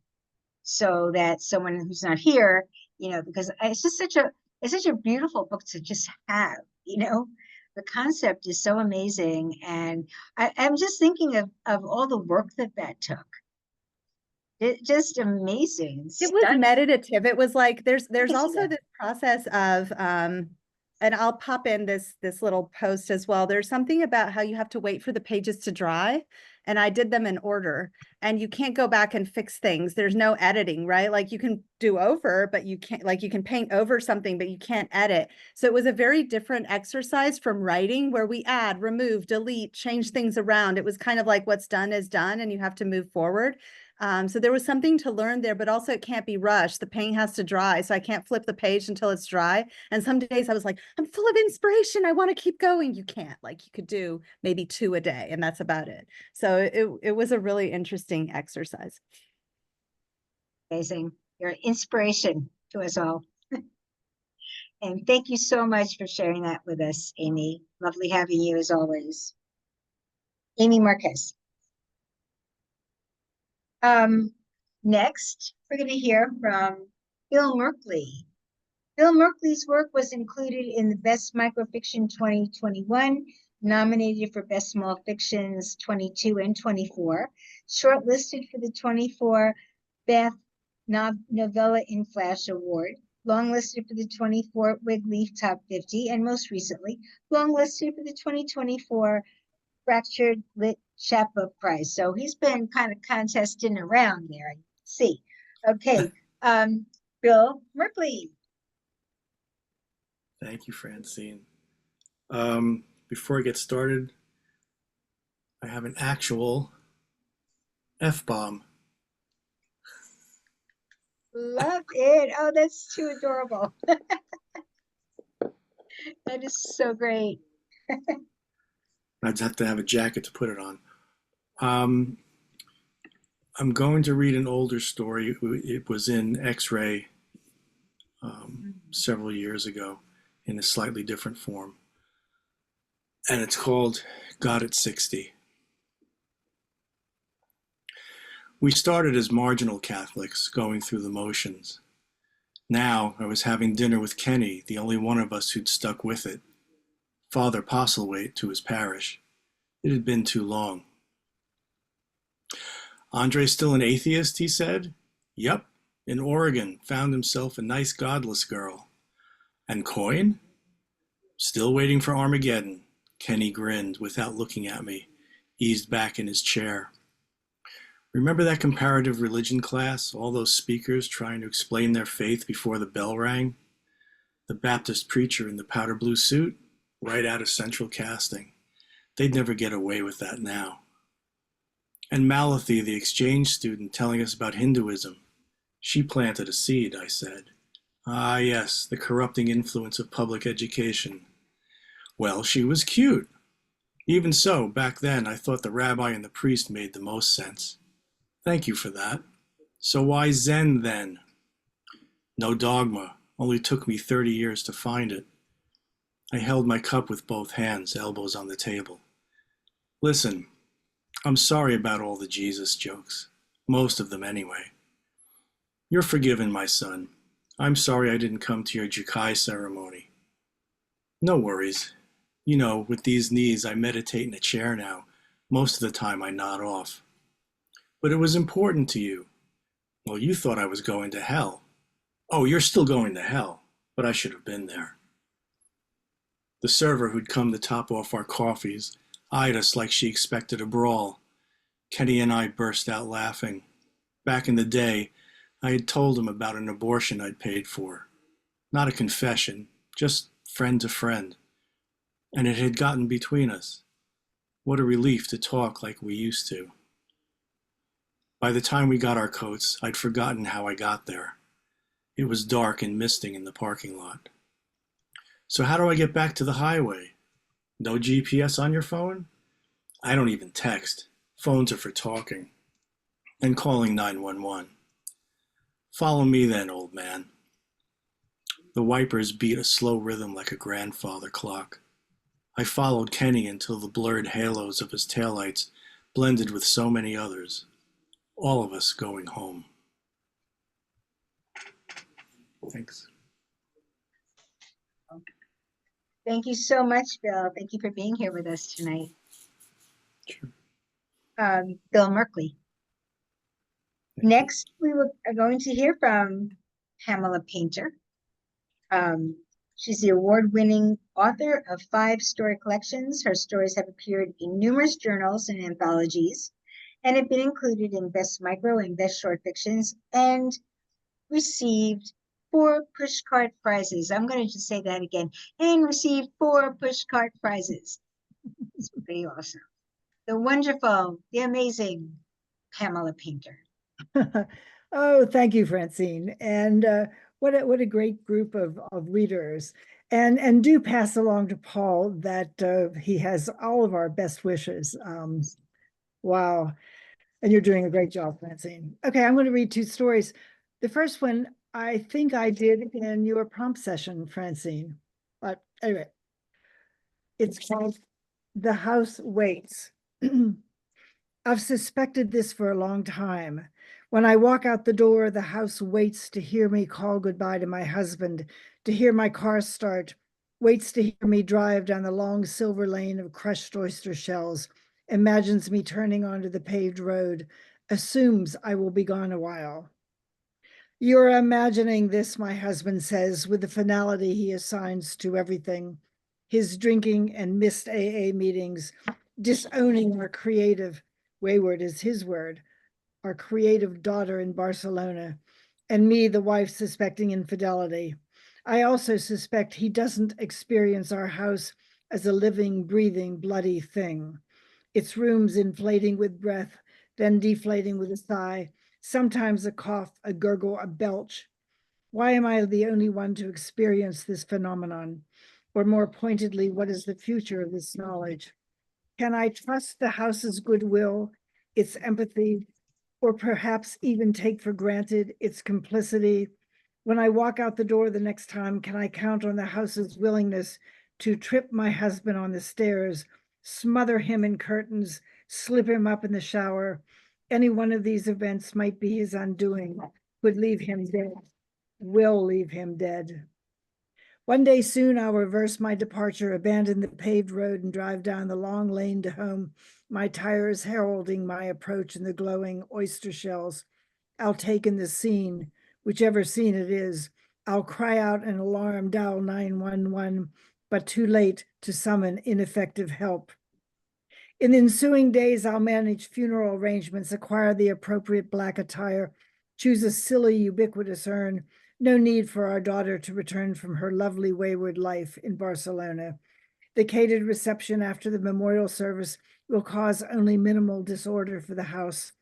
so that someone who's not here, because it's just such a beautiful book to just have. The concept is so amazing, and I'm just thinking of all the work that took. It just amazing. It was meditative. It was like there's also this process of and I'll pop in this little post as well. There's something about how you have to wait for the pages to dry, and I did them in order, and you can't go back and fix things. There's no editing, right? Like you can do over, but you can't, like you can paint over something, but you can't edit. So it was a very different exercise from writing, where we add, remove, delete, change things around. It was kind of like what's done is done and you have to move forward. So there was something to learn there, but also it can't be rushed. The paint has to dry. So I can't flip the page until it's dry. And some days I was like, I'm full of inspiration. I want to keep going. You can't. Like you could do maybe 2 a day and that's about it. So it was a really interesting exercise. Amazing. You're an inspiration to us all. And thank you so much for sharing that with us, Amy. Lovely having you as always. Amy Marques. Next, we're going to hear from Bill Merklee. Bill Merklee's work was included in the Best Microfiction 2021, nominated for Best Small Fictions 22 and 24, shortlisted for the 24 Beth Novella in Flash Award, longlisted for the 24 Wigleaf Top 50, and most recently, longlisted for the 2024 Fractured Lit Chapbook Prize. So he's been kind of contesting around there, I see. Okay, Bill Merklee. Thank you, Francine. Before I get started, I have an actual F-bomb. Love it. Oh, that's too adorable. That is so great. I'd have to have a jacket to put it on. I'm going to read an older story. It was in X-Ray several years ago in a slightly different form. And it's called God at 60. We started as marginal Catholics, going through the motions. Now I was having dinner with Kenny, the only one of us who'd stuck with it. Father Postlethwaite to his parish. It had been too long. Andre's still an atheist, he said. Yup, in Oregon, found himself a nice godless girl. And Coin? Still waiting for Armageddon. Kenny grinned without looking at me, eased back in his chair. Remember that comparative religion class, all those speakers trying to explain their faith before the bell rang? The Baptist preacher in the powder blue suit? Right out of central casting. They'd never get away with that now. And Malathi, the exchange student, telling us about Hinduism. She planted a seed, I said. Ah, yes, the corrupting influence of public education. Well, she was cute. Even so, back then, I thought the rabbi and the priest made the most sense. Thank you for that. So why Zen, then? No dogma. Only took me 30 years to find it. I held my cup with both hands, elbows on the table. Listen, I'm sorry about all the Jesus jokes. Most of them, anyway. You're forgiven, my son. I'm sorry I didn't come to your Jukai ceremony. No worries. You know, with these knees, I meditate in a chair now. Most of the time, I nod off. But it was important to you. Well, you thought I was going to hell. Oh, you're still going to hell, but I should have been there. The server who'd come to top off our coffees eyed us like she expected a brawl. Kenny and I burst out laughing. Back in the day, I had told him about an abortion I'd paid for. Not a confession, just friend to friend. And it had gotten between us. What a relief to talk like we used to. By the time we got our coats, I'd forgotten how I got there. It was dark and misting in the parking lot. So how do I get back to the highway? No GPS on your phone? I don't even text. Phones are for talking. And calling 911. Follow me then, old man. The wipers beat a slow rhythm like a grandfather clock. I followed Kenny until the blurred halos of his taillights blended with so many others. All of us going home. Thanks. Thank you so much, Bill. Thank you for being here with us tonight. Sure. Bill Merklee. Next, we are going to hear from Pamela Painter. She's the award-winning author of 5 story collections. Her stories have appeared in numerous journals and anthologies and have been included in Best Micro and Best Short Fictions and received 4 pushcart prizes. I'm going to just say that again. And received 4 pushcart prizes. It's pretty awesome. The wonderful, the amazing Pamela Painter. Oh, thank you, Francine. And what a great group of readers. And do pass along to Paul that he has all of our best wishes. Wow. And you're doing a great job, Francine. Okay, I'm going to read 2 stories. The first one, I think I did in your prompt session, Francine. But anyway, it's called The House Waits. I've suspected this for a long time. When I walk out the door, the house waits to hear me call goodbye to my husband, to hear my car start, waits to hear me drive down the long silver lane of crushed oyster shells, imagines me turning onto the paved road, assumes I will be gone a while. You're imagining this, my husband says, with the finality he assigns to everything. His drinking and missed AA meetings, disowning our creative, wayward is his word, our creative daughter in Barcelona, and me, the wife, suspecting infidelity. I also suspect he doesn't experience our house as a living, breathing, bloody thing. Its rooms inflating with breath, then deflating with a sigh, sometimes a cough, a gurgle, a belch. Why am I the only one to experience this phenomenon? Or more pointedly, what is the future of this knowledge? Can I trust the house's goodwill, its empathy, or perhaps even take for granted its complicity? When I walk out the door the next time, can I count on the house's willingness to trip my husband on the stairs, smother him in curtains, slip him up in the shower? Any one of these events might be his undoing, would leave him dead, will leave him dead. One day soon I'll reverse my departure, abandon the paved road and drive down the long lane to home, my tires heralding my approach in the glowing oyster shells. I'll take in the scene, whichever scene it is. I'll cry out an alarm, dial 911, but too late to summon ineffective help. In the ensuing days, I'll manage funeral arrangements, acquire the appropriate black attire, choose a silly, ubiquitous urn. No need for our daughter to return from her lovely wayward life in Barcelona. The catered reception after the memorial service will cause only minimal disorder for the house.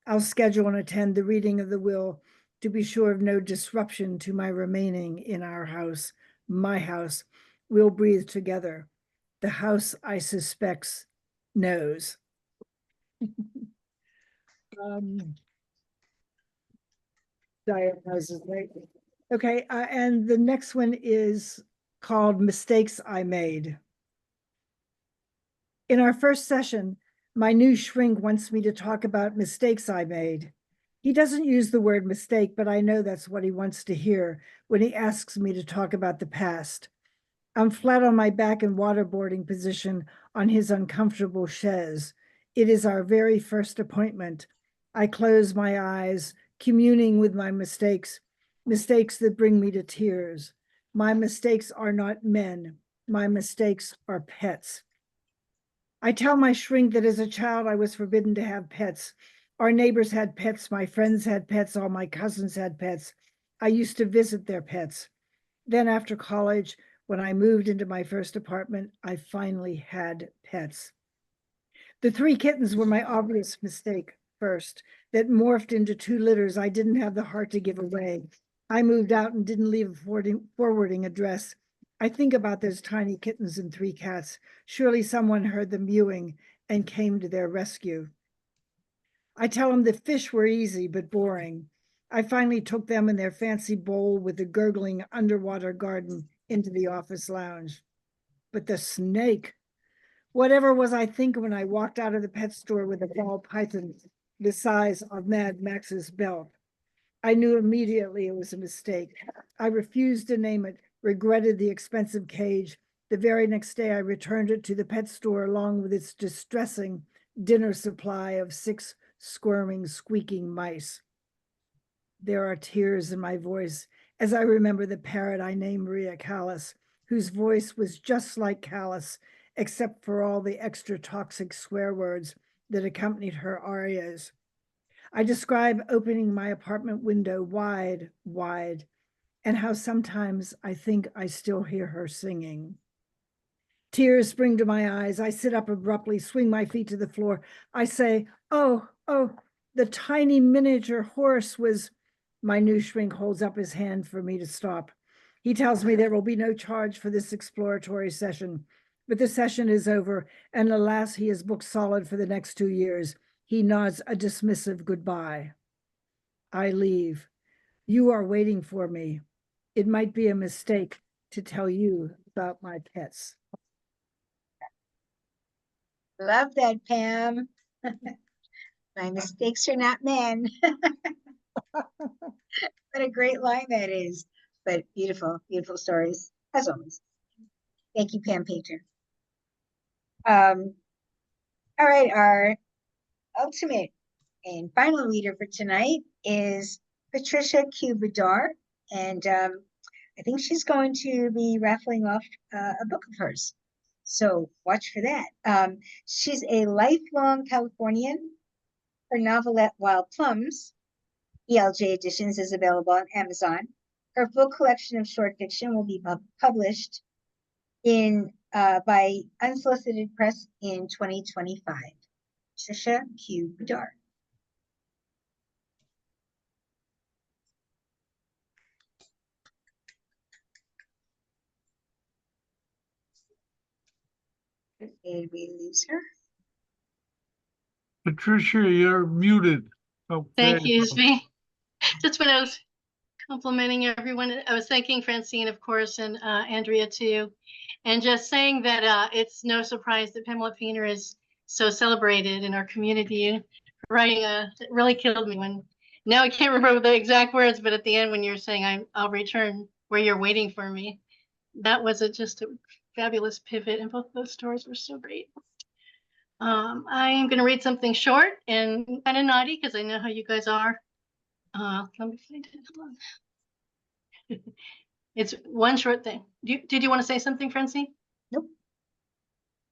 I'll schedule and attend the reading of the will to be sure of no disruption to my remaining in our house, my house. We'll breathe together. The house, I suspect, knows. Diagnosis, right? Okay, and the next one is called Mistakes I Made. In our first session, my new shrink wants me to talk about mistakes I made. He doesn't use the word mistake, but I know that's what he wants to hear when he asks me to talk about the past. I'm flat on my back in waterboarding position on his uncomfortable chaise. It is our very first appointment. I close my eyes, communing with my mistakes, mistakes that bring me to tears. My mistakes are not men. My mistakes are pets. I tell my shrink that as a child, I was forbidden to have pets. Our neighbors had pets, my friends had pets, all my cousins had pets. I used to visit their pets. Then after college, when I moved into my first apartment, I finally had pets. The 3 kittens were my obvious mistake first, that morphed into 2 litters I didn't have the heart to give away. I moved out and didn't leave a forwarding address. I think about those tiny kittens and 3 cats. Surely someone heard them mewing and came to their rescue. I tell them the fish were easy but boring. I finally took them in their fancy bowl with the gurgling underwater garden into the office lounge. But the snake, whatever was I thinking when I walked out of the pet store with a ball python the size of Mad Max's belt? I knew immediately it was a mistake. I refused to name it, regretted the expensive cage. The very next day, I returned it to the pet store along with its distressing dinner supply of 6 squirming, squeaking mice. There are tears in my voice as I remember the parrot I named Maria Callas, whose voice was just like Callus, except for all the extra toxic swear words that accompanied her arias. I describe opening my apartment window wide, wide, and how sometimes I think I still hear her singing. Tears spring to my eyes. I sit up abruptly, swing my feet to the floor. I say, oh, the tiny miniature horse was... My new shrink holds up his hand for me to stop. He tells me there will be no charge for this exploratory session, but the session is over, and alas, he is booked solid for the next 2 years. He nods a dismissive goodbye. I leave. You are waiting for me. It might be a mistake to tell you about my pets. Love that, Pam. My mistakes are not men. What a great line that is. But beautiful, beautiful stories, as always. Thank you, Pam Painter. All right, our ultimate and final reader for tonight is Patricia Bidar, and I think she's going to be raffling off a book of hers. So watch for that. She's a lifelong Californian. Her novelette, Wild Plums, ELJ Editions, is available on Amazon. Her book collection of short fiction will be published in by Unsolicited Press in 2025. Patricia Bidar. Did we lose her? Patricia, you're muted. Oh, Thank there you, go. Zvi. Just when I was complimenting everyone, I was thanking Francine, of course, and Andrea too, and just saying that it's no surprise that Pamela Painter is so celebrated in our community. Writing it really killed me when, now I can't remember the exact words, but at the end when you're saying I'll return where you're waiting for me, that was just a fabulous pivot, and both those stories were so great. I'm going to read something short and kind of naughty because I know how you guys are. Let me find it. Hold on. It's one short thing. Did you want to say something, Francine? Nope.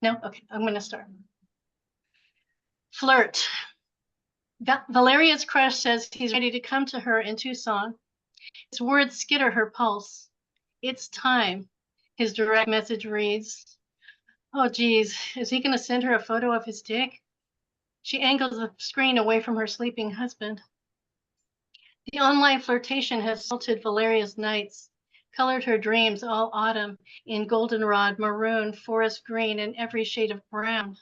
No? Okay, I'm going to start. Flirt. Valeria's crush says he's ready to come to her in Tucson. His words skitter her pulse. It's time. His direct message reads, oh, geez, is he going to send her a photo of his dick? She angles the screen away from her sleeping husband. The online flirtation has salted Valeria's nights, colored her dreams all autumn in goldenrod, maroon, forest green, and every shade of brown.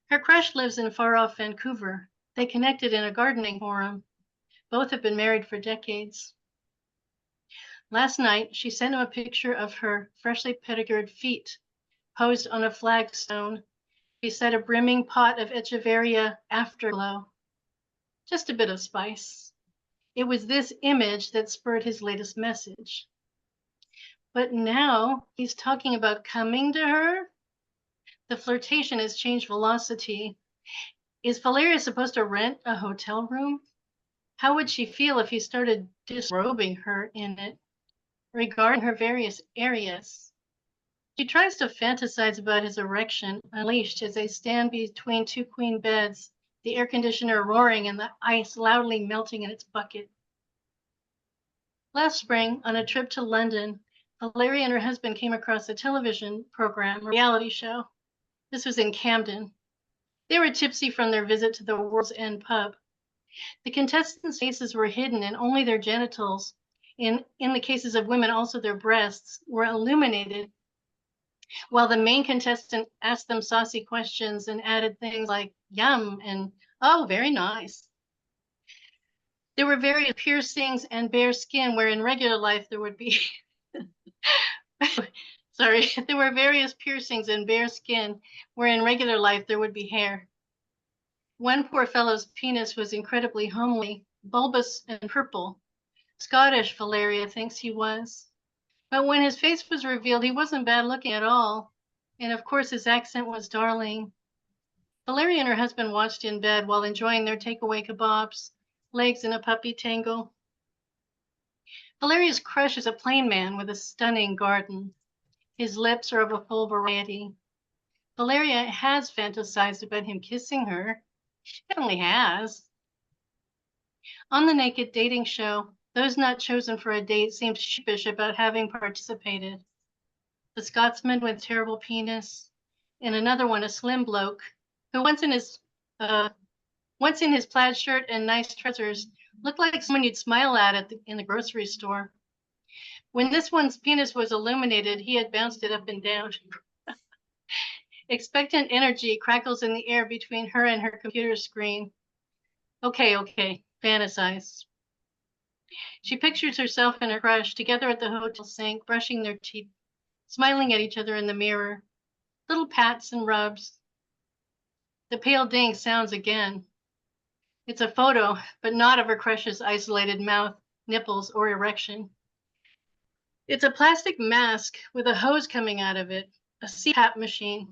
Her crush lives in far-off Vancouver. They connected in a gardening forum. Both have been married for decades. Last night, she sent him a picture of her freshly pedicured feet, posed on a flagstone beside a brimming pot of Echeveria afterglow. Just a bit of spice. It was this image that spurred his latest message. But now he's talking about coming to her. The flirtation has changed velocity. Is Valeria supposed to rent a hotel room? How would she feel if he started disrobing her in it, regarding her various areas? She tries to fantasize about his erection unleashed as they stand between two queen beds, the air conditioner roaring and the ice loudly melting in its bucket. Last spring, on a trip to London, Valeria and her husband came across a television program, a reality show. This was in Camden. They were tipsy from their visit to the World's End pub. The contestants' faces were hidden and only their genitals, in the cases of women, also their breasts, were illuminated, while the main contestant asked them saucy questions and added things like yum and oh, very nice. There were various piercings and bare skin where in regular life there would be sorry, there were various piercings and bare skin where in regular life there would be hair. One poor fellow's penis was incredibly homely, bulbous and purple. Scottish, Valeria thinks he was. But when his face was revealed, he wasn't bad looking at all. And of course, his accent was darling. Valeria and her husband watched in bed while enjoying their takeaway kebabs, legs in a puppy tangle. Valeria's crush is a plain man with a stunning garden. His lips are of a full variety. Valeria has fantasized about him kissing her. She definitely has. On the naked dating show, those not chosen for a date seemed sheepish about having participated. The Scotsman with terrible penis, and another one, a slim bloke, who once in his plaid shirt and nice trousers looked like someone you'd smile at in the grocery store. When this one's penis was illuminated, he had bounced it up and down. Expectant energy crackles in the air between her and her computer screen. Okay, fantasize. She pictures herself and her crush together at the hotel sink, brushing their teeth, smiling at each other in the mirror. Little pats and rubs. The pale ding sounds again. It's a photo, but not of her crush's isolated mouth, nipples, or erection. It's a plastic mask with a hose coming out of it, a CPAP machine.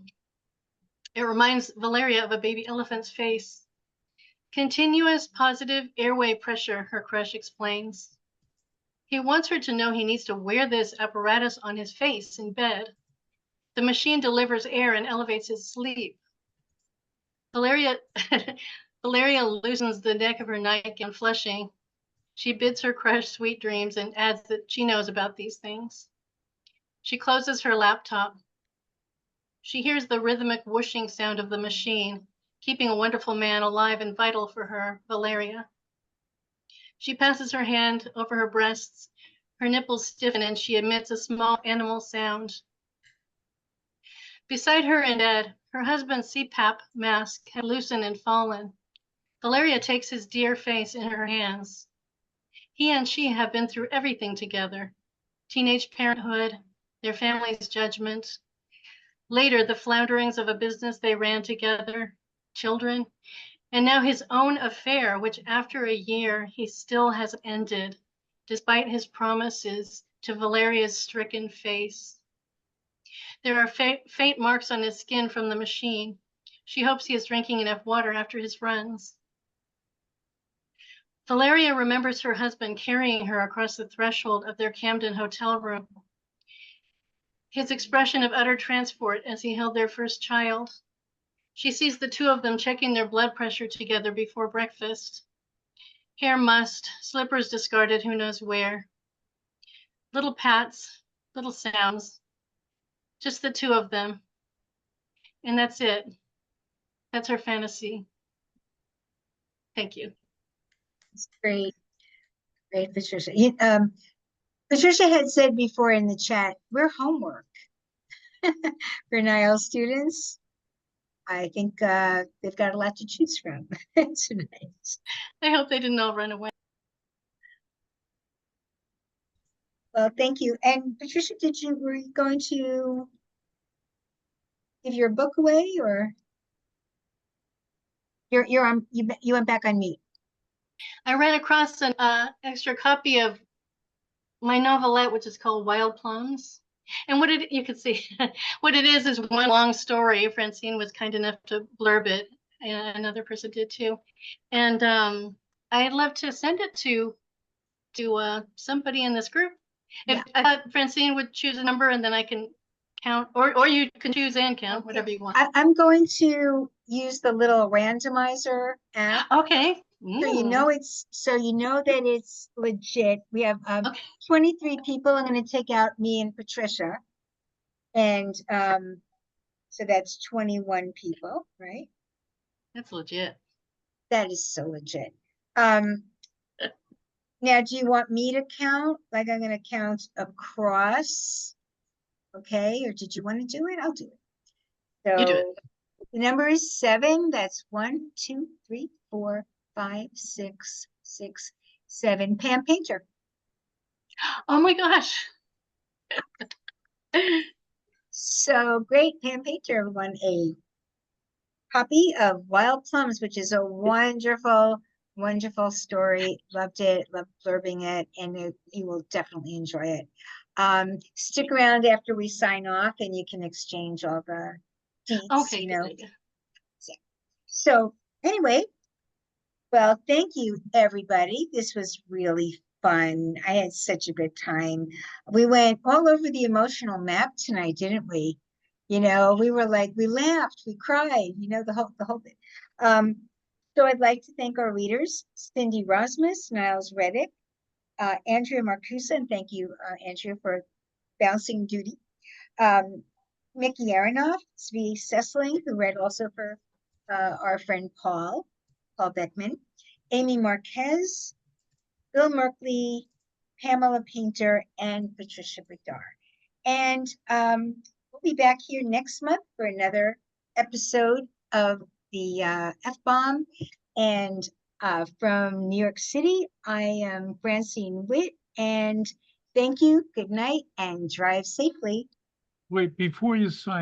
It reminds Valeria of a baby elephant's face. Continuous positive airway pressure, her crush explains. He wants her to know he needs to wear this apparatus on his face in bed. The machine delivers air and elevates his sleep. Valeria loosens the neck of her nightgown, flushing. She bids her crush sweet dreams and adds that she knows about these things. She closes her laptop. She hears the rhythmic whooshing sound of the machine, keeping a wonderful man alive and vital for her, Valeria. She passes her hand over her breasts. Her nipples stiffen and she emits a small animal sound. Beside her in bed, her husband's CPAP mask had loosened and fallen. Valeria takes his dear face in her hands. He and she have been through everything together. Teenage parenthood, their family's judgment. Later, the flounderings of a business they ran together, children, and now his own affair, which after a year he still has ended, despite his promises to Valeria's stricken face. There are faint marks on his skin from the machine. She hopes he is drinking enough water after his runs. Valeria remembers her husband carrying her across the threshold of their Camden hotel room. His expression of utter transport as he held their first child. She sees the two of them checking their blood pressure together before breakfast. Hair mussed, slippers discarded who knows where. Little pats, little sounds. Just the two of them. And that's it. That's her fantasy. Thank you. It's great. Great, Patricia. Patricia had said before in the chat, we're homework for Niles students. I think they've got a lot to choose from tonight. I hope they didn't all run away. Well, thank you. And Patricia, were you going to give your book away, or you went back on mute? I ran across an extra copy of my novelette, which is called Wild Plums. And you can see what it is one long story. Francine was kind enough to blurb it, and another person did too. And I'd love to send it to somebody in this group. If I thought Francine would choose a number and then I can count, or you can choose and count, whatever you want. I'm going to use the little randomizer app. Okay. So you know that it's legit. We have 23 people. I'm going to take out me and Patricia. And so that's 21 people, right? That's legit. That is so legit. Now, do you want me to count? Like I'm going to count across. Okay, or did you want to do it? I'll do it. So you do it. The number is 7. That's 1, 2, 3, 4, 5, 6, 6, 7. Pam Painter. Oh my gosh. So great. Pam Painter won a copy of Wild Plums, which is a wonderful, wonderful story. Loved it, loved blurbing it, and you will definitely enjoy it. Stick around after we sign off and you can exchange all the deets, okay, So anyway, well, thank you, everybody. This was really fun. I had such a good time. We went all over the emotional map tonight, didn't we? You know, we were like, we laughed, we cried, you know, the whole thing. So I'd like to thank our readers, Cindy Rosmus, Niles Reddick, Andrea Marcusa, and thank you, Andrea, for bouncing duty. Mikki Aronoff, Zvi Sesling, who read also for our friend Paul Beckman, Amy Marques, Bill Merklee, Pamela Painter, and Patricia Bidar. And we'll be back here next month for another episode of the FBomb. And from New York City, I am Francine Witte, and thank you, good night, and drive safely. Wait, before you sign